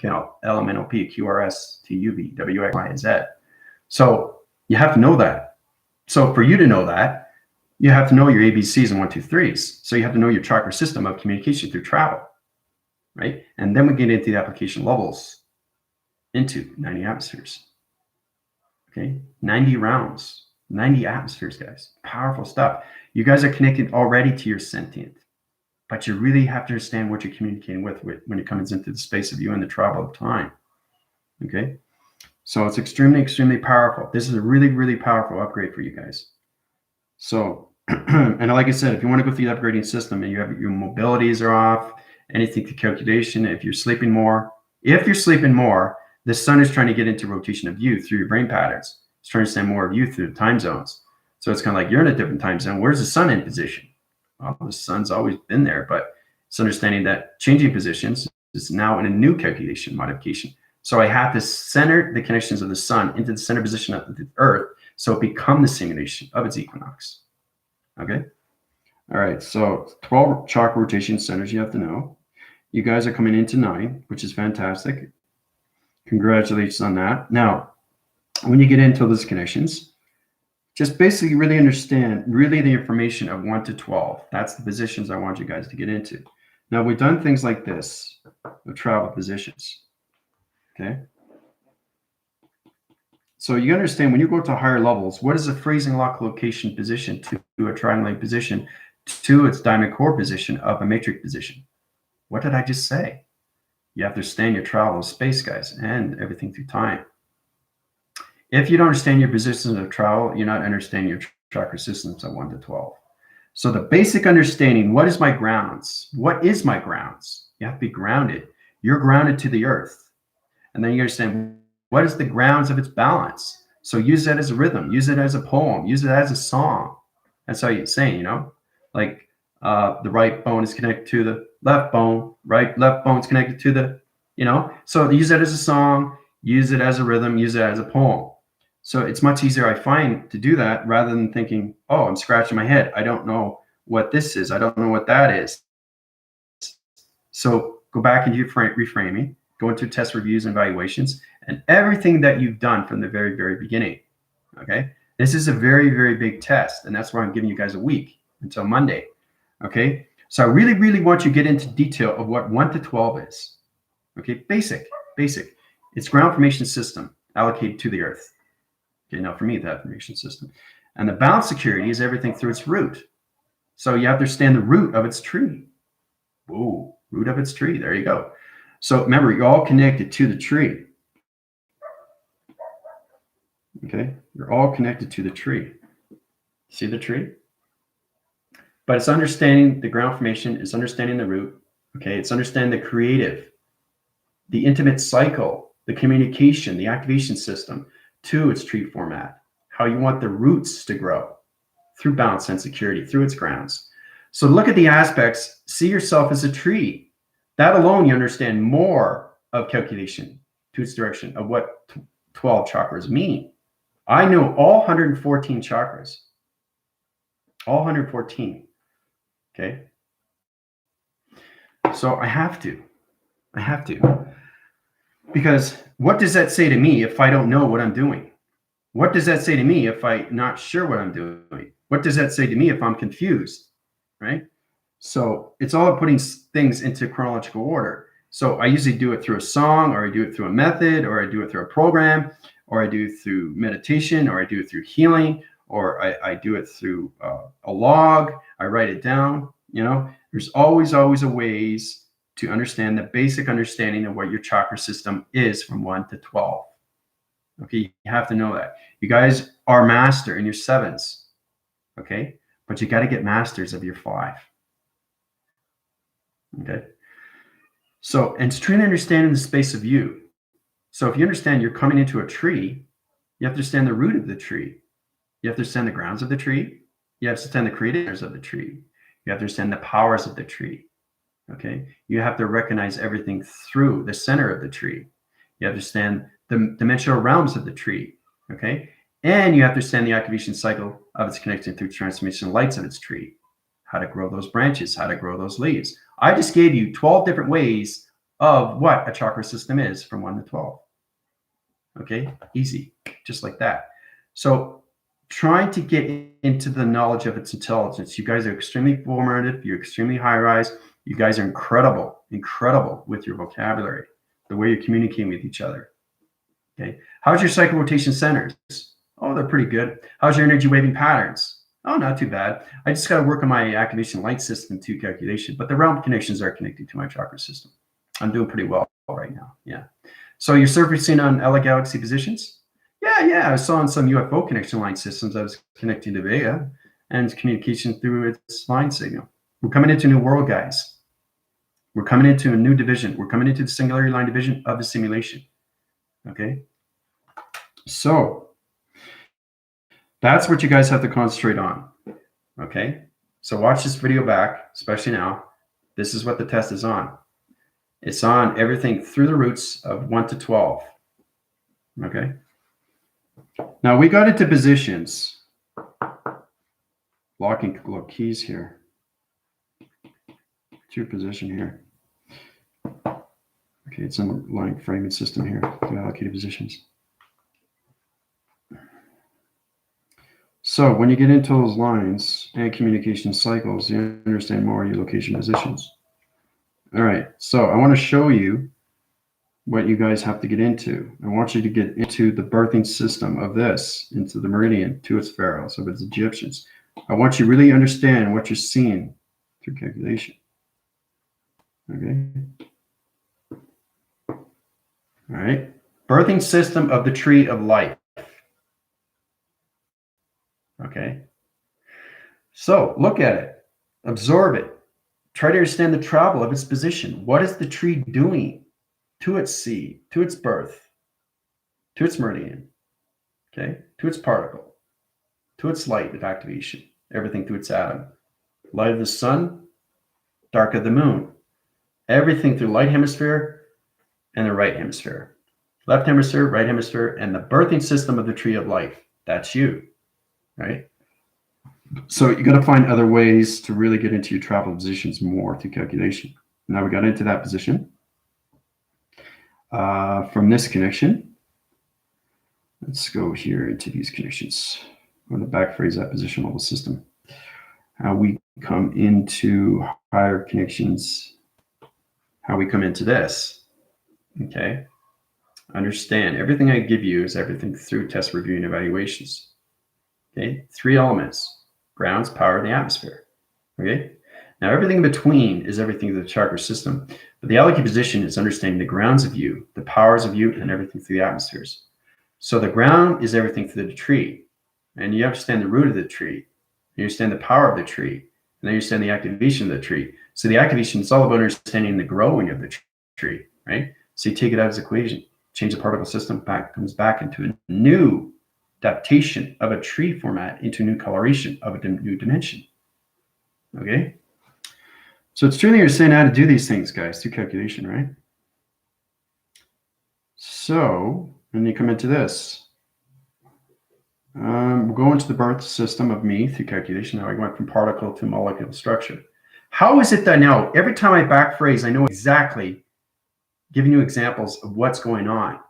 L, M, N, O, P, Q, R, S, T, U, V, W, X, Y, and Z. So you have to know that. So for you to know that, you have to know your ABCs and 1, 2, 3s. So you have to know your chakra system of communication through travel, right? And then we get into the application levels into 90 atmospheres. Okay, 90 rounds, 90 atmospheres, guys. Powerful stuff. You guys are connected already to your sentient, but you really have to understand what you're communicating with when it comes into the space of you and the travel of time. Okay, so it's extremely, extremely powerful. This is a really, really powerful upgrade for you guys. So, and like I said, if you want to go through the upgrading system and you have your mobilities are off, anything to calculation, if you're sleeping more, the sun is trying to get into rotation of you through your brain patterns. It's trying to send more of you through the time zones. So it's kind of like you're in a different time zone. Where's the sun in position? Well, the sun's always been there, but it's understanding that changing positions is now in a new calculation modification. So I have to center the connections of the sun into the center position of the earth so it become the simulation of its equinox. Okay? All right, so 12 chakra rotation centers you have to know. You guys are coming into 9, which is fantastic. Congratulations on that. Now, when you get into those connections, just basically really understand really the information of 1 to 12. That's the positions I want you guys to get into. Now, we've done things like this with travel positions. Okay. So you understand when you go to higher levels, what is a freezing lock location position to a triangle position to its diamond core position of a matrix position? What did I just say? You have to understand your travel of space, guys, and everything through time. If you don't understand your positions of travel, you're not understanding your chakra systems of 1 to 12. So the basic understanding, what is my grounds? What is my grounds? You have to be grounded. You're grounded to the earth. And then you understand, what is the grounds of its balance? So use that as a rhythm, use it as a poem, use it as a song. That's how you're saying, like the right bone is connected to the left bone, left bone is connected to the, so use that as a song, use it as a rhythm, use it as a poem. So it's much easier, I find, to do that rather than thinking, oh, I'm scratching my head. I don't know what this is. I don't know what that is. So go back into your reframing, go into test reviews and evaluations, and everything that you've done from the very, very beginning. Okay. This is a very, very big test. And that's why I'm giving you guys a week until Monday. Okay. So I really, really want you to get into detail of what 1 to 12 is. Okay. Basic. It's ground formation system allocated to the earth. Okay. Now for me, that formation system. And the balance security is everything through its root. So you have to understand the root of its tree. Whoa, root of its tree. There you go. So remember, you're all connected to the tree. Okay, you're all connected to the tree. See the tree? But it's understanding the ground formation, it's understanding the root. Okay, it's understanding the creative, the intimate cycle, the communication, the activation system to its tree format, how you want the roots to grow through balance and security, through its grounds. So look at the aspects, see yourself as a tree. That alone, you understand more of calculation to its direction of what 12 chakras mean. I know all 114 chakras, all 114. Okay. So I have to, because what does that say to me if I don't know what I'm doing? What does that say to me if I'm not sure what I'm doing? What does that say to me if I'm confused? Right? So it's all about putting things into chronological order. So I usually do it through a song, or I do it through a method, or I do it through a program, or I do it through meditation, or I do it through healing, or I do it through a log. I write it down. There's always a ways to understand the basic understanding of what your chakra system is from 1 to 12. Okay, you have to know that. You guys are master in your 7s. Okay, but you got to get masters of your 5. Okay. So, and it's trying to understand the space of you. So if you understand you're coming into a tree, you have to understand the root of the tree. You have to understand the grounds of the tree. You have to understand the creators of the tree. You have to understand the powers of the tree. Okay. You have to recognize everything through the center of the tree. You have to understand the dimensional realms of the tree. Okay. And you have to understand the activation cycle of its connection through transformation lights of its tree, how to grow those branches, how to grow those leaves. I just gave you 12 different ways of what a chakra system is from 1 to 12. Okay, easy, just like that. So trying to get into the knowledge of its intelligence. You guys are extremely formative. You're extremely high rise. You guys are incredible with your vocabulary, the way you're communicating with each other. Okay, how's your cycle rotation centers? Oh, they're pretty good. How's your energy waving patterns? Oh, not too bad. I just got to work on my activation light system to calculation, but the realm connections are connected to my chakra system. I'm doing pretty well right now. Yeah. So you're surfacing on LA Galaxy positions? Yeah. I saw on some UFO connection line systems I was connecting to Vega and communication through its line signal. We're coming into a new world, guys. We're coming into a new division. We're coming into the singularity line division of the simulation. Okay. So that's what you guys have to concentrate on. Okay. So watch this video back, especially now. This is what the test is on. It's on everything through the roots of 1 to 12. Okay. Now we got into positions. Locking keys here. It's your position here. Okay, it's in the line framing system here. The allocated positions. So when you get into those lines and communication cycles, you understand more your location positions. All right, so I want to show you what you guys have to get into. I want you to get into the birthing system of this, into the meridian, to its pharaohs, of its Egyptians. I want you to really understand what you're seeing through calculation. Okay. All right. Birthing system of the tree of life. Okay. So look at it, absorb it, try to understand the travel of its position. What is the tree doing to its seed, to its birth, to its meridian, okay, to its particle, to its light of activation, everything through its atom. Light of the sun, dark of the moon, everything through light hemisphere and the right hemisphere. Left hemisphere, right hemisphere, and the birthing system of the tree of life. That's you, right? So you got to find other ways to really get into your travel positions more through calculation. Now we got into that position. From this connection, let's go here into these connections. I'm going to backphrase that position level system. How we come into higher connections, how we come into this. Okay. Understand everything I give you is everything through test, review, and evaluations. Okay. 3 elements: grounds, power, and the atmosphere. Okay. Now everything in between is everything through the chakra system. But the allocated position is understanding the grounds of you, the powers of you, and everything through the atmospheres. So the ground is everything through the tree. And you understand the root of the tree. You understand the power of the tree. And then you understand the activation of the tree. So the activation is all about understanding the growing of the tree, right? So you take it out of its equation, change the particle system back, comes back into a new adaptation of a tree format into a new coloration of a new dimension. Okay? So it's truly understanding how to do these things, guys, through calculation, right? So, then you come into this. We'll go into the birth system of me through calculation. How I went from particle to molecular structure. How is it that now, every time I backphrase, I know exactly, giving you examples of what's going on.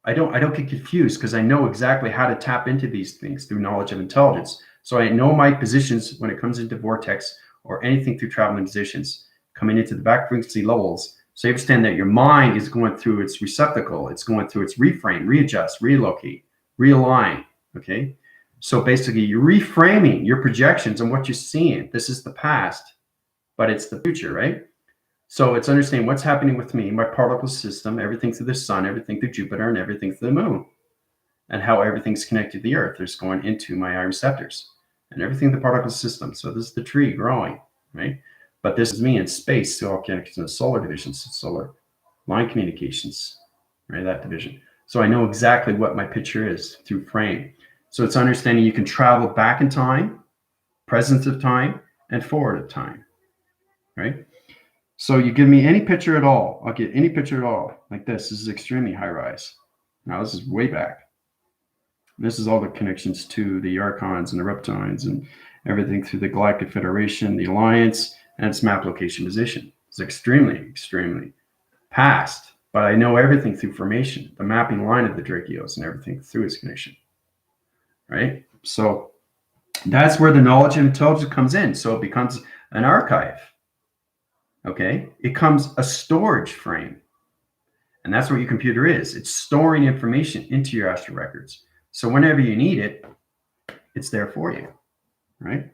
I don't get confused because I know exactly how to tap into these things through knowledge of intelligence. So I know my positions when it comes into vortex or anything through traveling positions coming into the back frequency levels. So you understand that your mind is going through its receptacle. It's going through its reframe, readjust, relocate, realign. Okay. So basically you're reframing your projections on what you're seeing. This is the past, but it's the future, right? So it's understanding what's happening with me, my particle system, everything through the sun, everything through Jupiter, and everything through the moon, and how everything's connected to the earth. It's going into my eye receptors and everything in the particle system. So this is the tree growing, right? But this is me in space, so all connections in the solar division, so solar line communications, right? That division. So I know exactly what my picture is through frame. So it's understanding you can travel back in time, present of time, and forward of time, right? So you give me any picture at all. I'll get any picture at all. Like this. This is extremely high rise. Now this is way back. This is all the connections to the Archons and the Reptines and everything through the Galactic Federation, the Alliance, and its map location position. It's extremely, extremely past, but I know everything through formation, the mapping line of the Drakios and everything through its connection, right? So that's where the knowledge and intelligence comes in. So it becomes an archive, okay? It becomes a storage frame. And that's what your computer is. It's storing information into your astral records. So whenever you need it, it's there for you, right?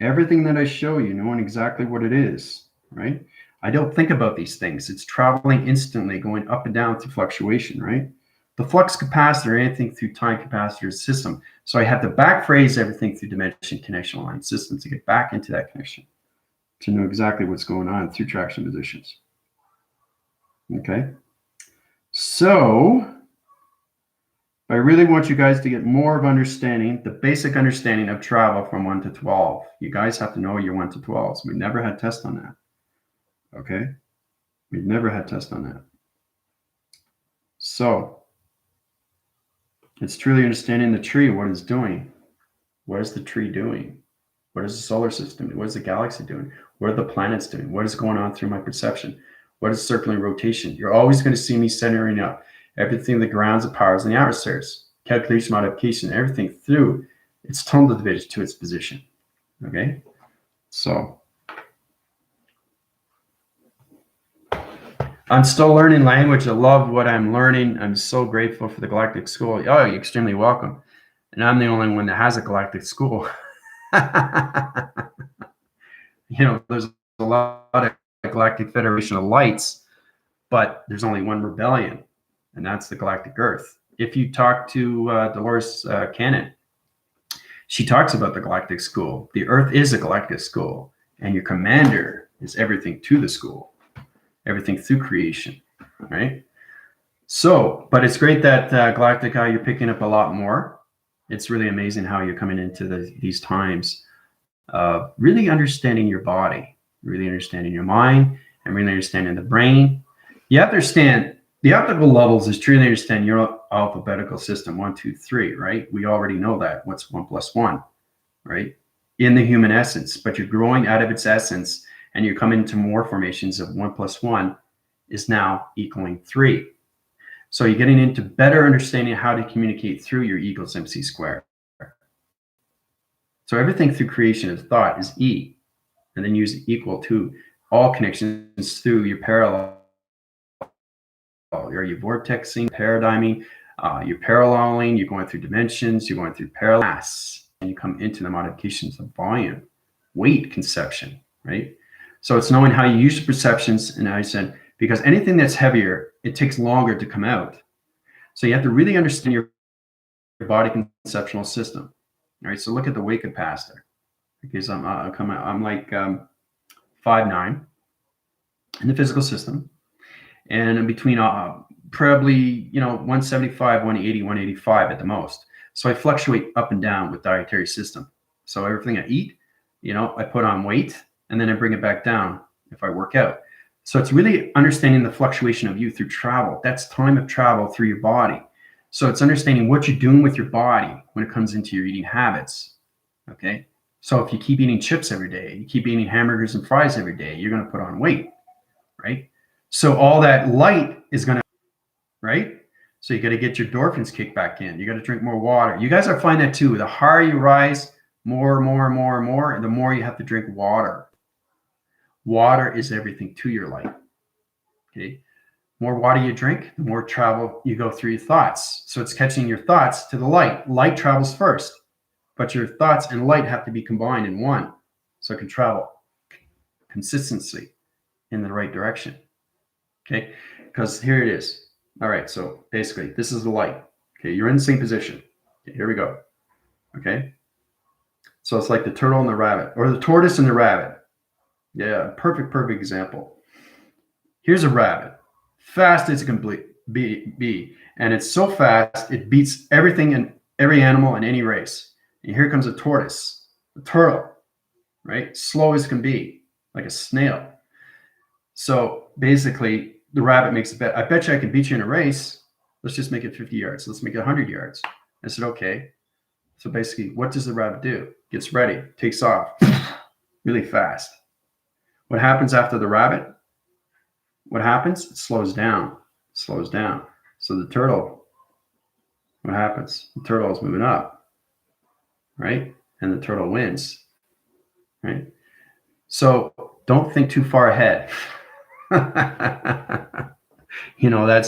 Everything that I show you, knowing exactly what it is, right? I don't think about these things. It's traveling instantly, going up and down through fluctuation, right? The flux capacitor, anything through time capacitor system. So I have to backphrase everything through dimension connection line systems to get back into that connection, to know exactly what's going on through traction positions. Okay. So I really want you guys to get more of understanding, the basic understanding of travel from 1 to 12. You guys have to know your 1 to 12s. We never had tests on that. Okay? We've never had tests on that. So it's truly understanding the tree, what it's doing. What is the tree doing? What is the solar system doing? What is the galaxy doing? What are the planets doing? What is going on through my perception? What is circling rotation? You're always going to see me centering up everything, the grounds, the powers, and the adversaries, calculation, modification, everything through its tonal division to its position. Okay? So I'm still learning language. I love what I'm learning. I'm so grateful for the Galactic School. Oh, you're extremely welcome. And I'm the only one that has a Galactic School. You know, there's a lot of Galactic Federation of Lights, but there's only one rebellion, and that's the Galactic Earth. If you talk to Dolores Cannon, she talks about the Galactic School. The Earth is a Galactic School, and your commander is everything to the school, everything through creation, right? So, but it's great that Galactica, you're picking up a lot more. It's really amazing how you're coming into these times, really understanding your body, really understanding your mind, and really understanding the brain. You have to understand the optical levels is truly understand your alphabetical system, 1, 2, 3, right? We already know that. What's 1 + 1, right? In the human essence, but you're growing out of its essence and you come into more formations of 1 + 1 is now equaling 3. So you're getting into better understanding how to communicate through your E = MC². So everything through creation of thought is E, and then use equal to all connections through your parallel, or your vortexing, paradigming, you're paralleling, you're going through dimensions, you're going through parallax, and you come into the modifications of volume, weight conception, right? So it's knowing how you use your perceptions, and I said, because anything that's heavier, it takes longer to come out. So you have to really understand your body conceptual system. All right, so look at the weight capacitor. Because I'm like 5'9" in the physical system, and in between probably 175, 180, 185 at the most. So I fluctuate up and down with dietary system. So everything I eat, I put on weight and then I bring it back down if I work out. So it's really understanding the fluctuation of you through travel. That's time of travel through your body. So it's understanding what you're doing with your body when it comes into your eating habits. Okay. So if you keep eating chips every day, you keep eating hamburgers and fries every day, you're going to put on weight, right? So all that light is going to, right? So you got to get your endorphins kicked back in. You got to drink more water. You guys are finding that too. The higher you rise, more, and the more you have to drink water. Water is everything to your light. Okay. More water you drink, the more travel you go through your thoughts. So it's catching your thoughts to the light. Light travels first, but your thoughts and light have to be combined in one. So it can travel consistency in the right direction. Okay. Because here it is. All right. So basically this is the light. Okay. You're in the same position. Okay, here we go. Okay. So it's like the turtle and the rabbit, or the tortoise and the rabbit. Yeah, perfect example. Here's a rabbit, fast as it can be, and it's so fast it beats everything and every animal in any race. And here comes a tortoise, a turtle, right? Slow as can be, like a snail. So basically, the rabbit makes a bet. I bet you I can beat you in a race. Let's just make it 50 yards. Let's make it 100 yards. I said, okay. So basically, what does the rabbit do? Gets ready, takes off really fast. What happens after the rabbit? What happens? It slows down, slows down. So the turtle, what happens? The turtle is moving up, right? And the turtle wins, right? So don't think too far ahead. That's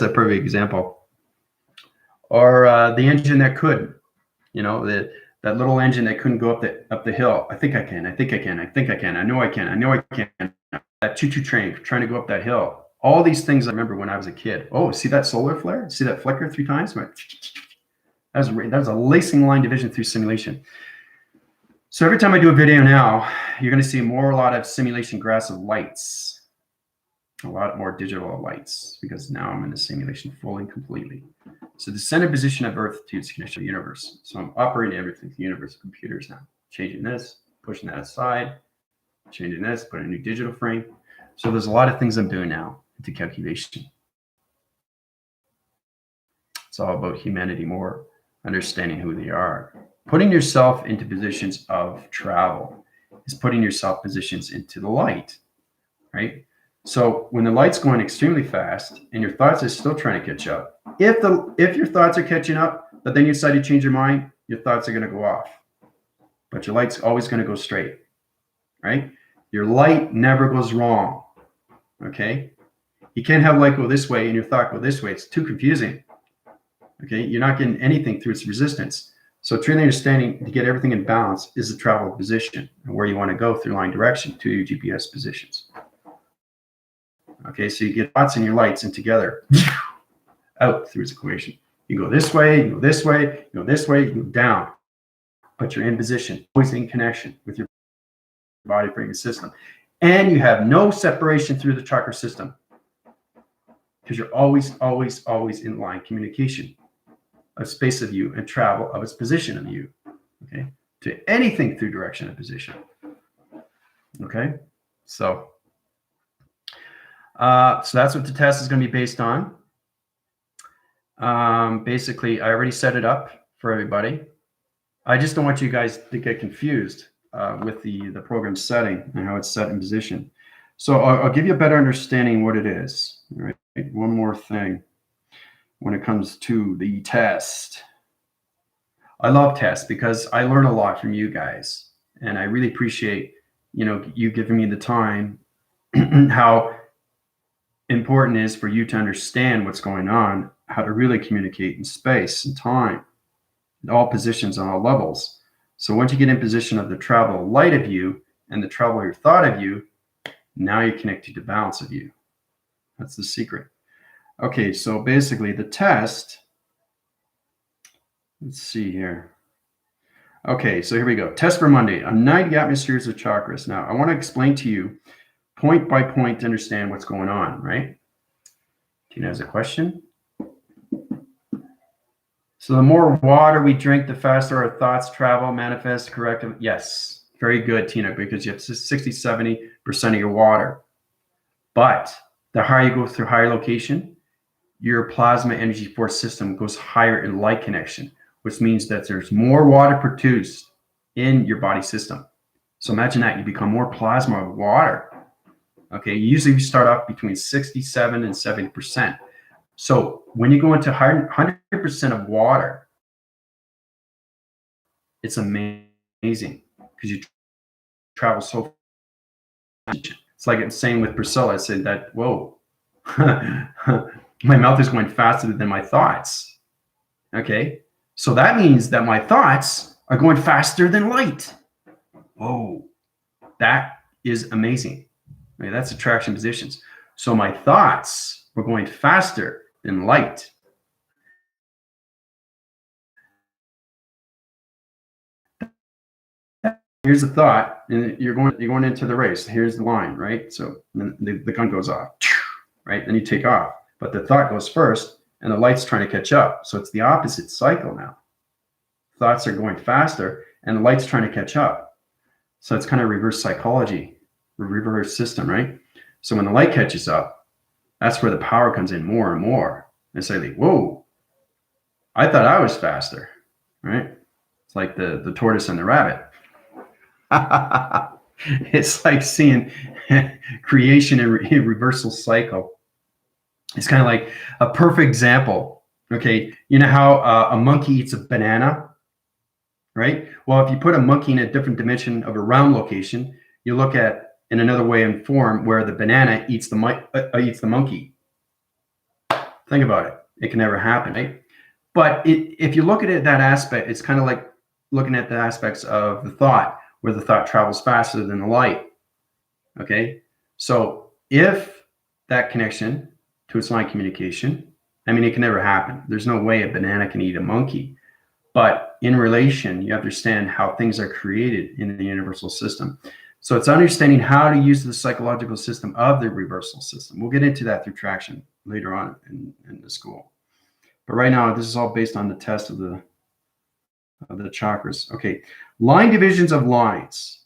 a perfect example. Or the engine that could, that little engine that couldn't go up the hill. I think I can. I think I can. I think I can. I know I can. I know I can. That choo-choo train trying to go up that hill. All these things I remember when I was a kid. Oh, see that solar flare? See that flicker 3 times? That was a lacing line division through simulation. So every time I do a video now, you're going to see a lot of simulation graphs of lights, a lot more digital lights, because now I'm in the simulation fully and completely. So the center position of Earth to its connection to the universe. So I'm operating everything, the universe, computers now. Changing this, pushing that aside, changing this, putting a new digital frame. So there's a lot of things I'm doing now into calculation. It's all about humanity more, understanding who they are. Putting yourself into positions of travel is putting yourself positions into the light, right? So when the light's going extremely fast and your thoughts are still trying to catch up, if your thoughts are catching up, but then you decide to change your mind, your thoughts are going to go off. But your light's always going to go straight, right? Your light never goes wrong, okay? You can't have light go this way and your thought go this way. It's too confusing, okay? You're not getting anything through its resistance. So truly understanding to get everything in balance is the travel position and where you want to go through line direction to your GPS positions. Okay, so you get thoughts and your lights and together out through its equation. You go this way, you go this way, you go this way, you go down. But you're in position, always in connection with your body brain system. And you have no separation through the chakra system because you're always, always, always in line communication of space of you and travel of its position of you, okay, to anything through direction and position. Okay, so that's what the test is going to be based on. Basically, I already set it up for everybody. I just don't want you guys to get confused with the program setting and how it's set in position. So I'll give you a better understanding what it is. All right. One more thing when it comes to the test. I love tests because I learn a lot from you guys, and I really appreciate you giving me the time. How important it is for you to understand what's going on, how to really communicate in space and time, in all positions on all levels. So once you get in position of the travel light of you and the travel your thought of you, now you're connected to balance of you. That's the secret. Okay, so basically the test, let's see here. Okay, so here we go. Test for Monday on 90 atmospheres of chakras. Now, I want to explain to you point by point to understand what's going on, right? Tina has a question. So the more water we drink, the faster our thoughts travel, manifest, correct. Yes, very good, Tina, because you have 60-70% of your water. But the higher you go through higher location, your plasma energy force system goes higher in light connection, which means that there's more water produced in your body system. So imagine that you become more plasma of water. Okay, usually we start off between 67 and 70%. So when you go into 100% of water, it's amazing because you travel so fast. It's like it's saying with Priscilla, I said that, whoa, my mouth is going faster than my thoughts. Okay, so that means that my thoughts are going faster than light. Whoa, that is amazing. Okay, that's attraction positions. So my thoughts were going faster than light. here's the thought, and you're going into the race. Here's the line, right? So then the gun goes off, right? Then you take off, but the thought goes first, and the light's trying to catch up. So it's the opposite cycle now. Thoughts are going faster, and the light's trying to catch up. So it's kind of reverse psychology, reverse system, right? So when the light catches up, that's where the power comes in more and more. And say, like, whoa, I thought I was faster, right? It's like the tortoise and the rabbit. It's like seeing creation and reversal cycle. It's kind of like a perfect example. Okay, you know how a monkey eats a banana, right? Well, if you put a monkey in a different dimension of a round location, you look at in another way and form where the banana eats the monkey. Think about it. It can never happen, right? But if you look at it that aspect, it's kind of like looking at the aspects of the thought, where the thought travels faster than the light. Okay, so if that connection to its line communication, I mean, it can never happen. There's no way a banana can eat a monkey. But in relation, you understand how things are created in the universal system. So it's understanding how to use the psychological system of the reversal system. We'll get into that through traction later on in the school. But right now, this is all based on the test of the chakras. Okay, line divisions of lines,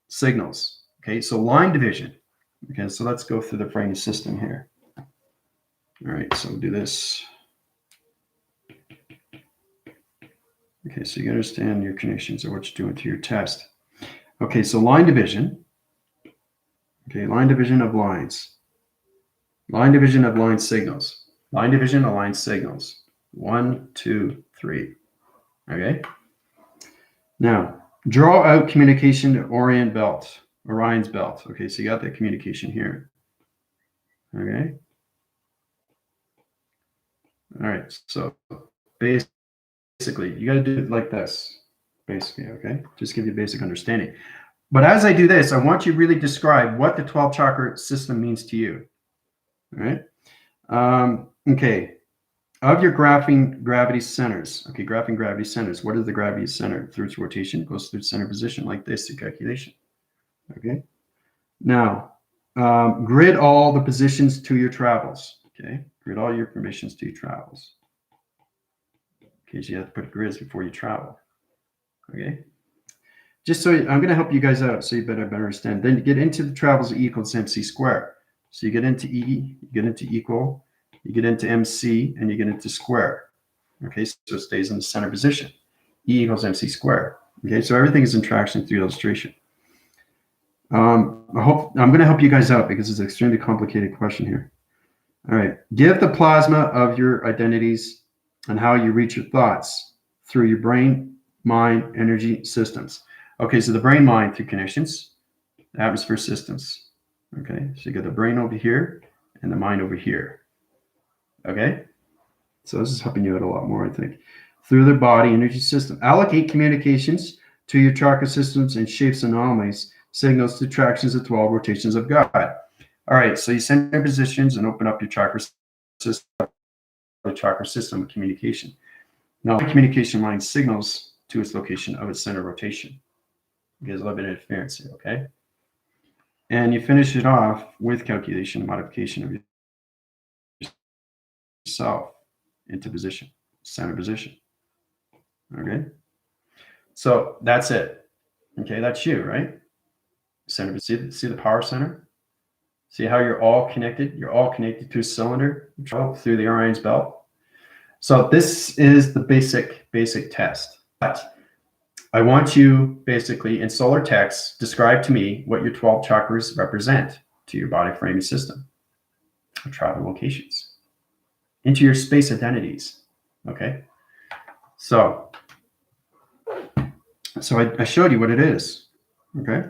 signals. Okay, so line division. Okay, so let's go through the framing system here. All right, so we'll do this. Okay, so you understand your connections or what you're doing to your test. Okay, so line division. Okay, line division of lines. Line division of line signals. Line division of line signals. 1, 2, 3. Okay. Now, draw out communication to Orion's belt. Okay, so you got that communication here. Okay. All right, so basically, you got to do it like this, basically, okay? Just give you a basic understanding. But as I do this, I want you to really describe what the 12 chakra system means to you, all right? Okay, of your graphing gravity centers, okay, graphing gravity centers, what is the gravity center? Through its rotation, it goes through its center position like this to calculation, okay? Now, grid all the positions to your travels, okay? Grid all your permissions to your travels. Okay, so you have to put grids before you travel. Okay. Just so I'm going to help you guys out so you better understand. Then you get into the travels E equals MC square. So you get into E, you get into equal, you get into MC, and you get into square. Okay, so it stays in the center position. E equals MC square. Okay, so everything is in traction through illustration. I'm going to help you guys out because it's an extremely complicated question here. All right, give the plasma of your identities and how you reach your thoughts through your brain, mind, energy systems. Okay, so the brain, mind through connections, atmosphere systems. Okay, so you got the brain over here and the mind over here. Okay, so this is helping you out a lot more, I think. Through the body, energy system. Allocate communications to your chakra systems and shapes anomalies, signals to tractions of 12 rotations of God. All right, so you center positions and open up your chakra system. The chakra system of communication. Now, the communication line signals to its location of its center rotation. There's a little bit of interference here, okay? And you finish it off with calculation and modification of yourself into position, center position. Okay? So that's it. Okay, that's you, right? Center. See the power center? See how you're all connected? You're all connected to a cylinder through the Orion's belt. So this is the basic test. But I want you basically in solar text, describe to me what your 12 chakras represent to your body framing system, travel locations, into your space identities. Okay. So I showed you what it is. Okay.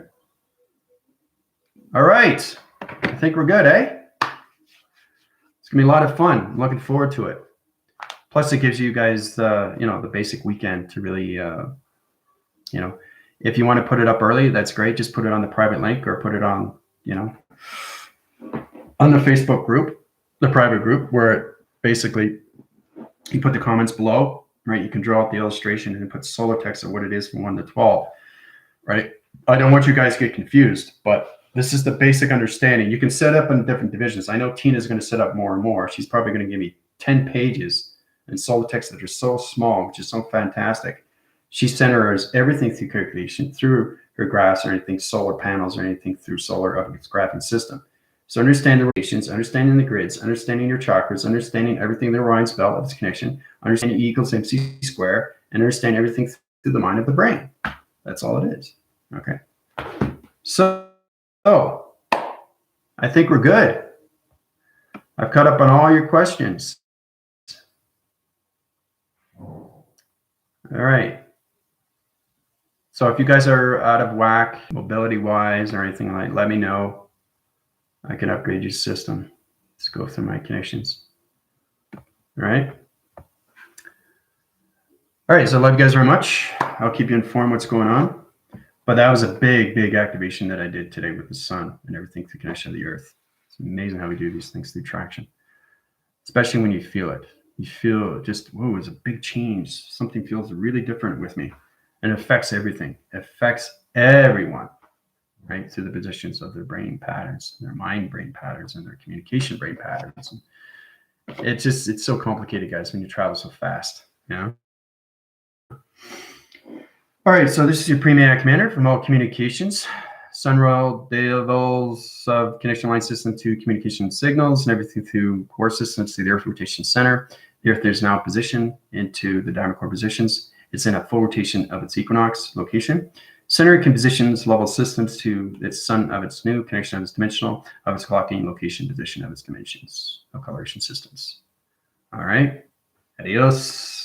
All right. I think we're good, eh? It's gonna be a lot of fun. I'm looking forward to it. Plus, it gives you guys the basic weekend to really, if you want to put it up early, that's great. Just put it on the private link or put it on, on the Facebook group, the private group, where basically you put the comments below, right? You can draw out the illustration and put solar text of what it is from 1 to 12. right? I don't want you guys to get confused, but this is the basic understanding. You can set up in different divisions. I know Tina's going to set up more and more. She's probably going to give me 10 pages in Solitex that are so small, which is so fantastic. She centers everything through calculation, through her graphs or anything, solar panels or anything through solar of its graphing system. So understand the relations, understanding the grids, understanding your chakras, understanding everything the Orion's belt of its connection, understanding E equals MC square, and understand everything through the mind of the brain. That's all it is. Okay. So I think we're good. I've caught up on all your questions. All right. So if you guys are out of whack, mobility-wise or anything like, let me know. I can upgrade your system. Let's go through my connections. All right. All right, so I love you guys very much. I'll keep you informed what's going on. But that was a big, big activation that I did today with the sun and everything through connection of the earth. It's amazing how we do these things through traction, especially when you feel it. You feel just, whoa, it's a big change. Something feels really different with me. And it affects everything. It affects everyone, right? Through the positions of their brain patterns, their mind brain patterns, and their communication brain patterns. It's so complicated, guys, when you travel so fast, you know? All right, so this is your Pre-Maniac Commander from All Communications. Sunroyal Devils of connection line system to communication signals and everything through core systems to the Earth rotation center. The Earth is now positioned into the diamond core positions. It's in a full rotation of its equinox location. Center can positions level systems to its sun of its new connection of its dimensional of its clocking location position of its dimensions of coloration systems. All right, adios.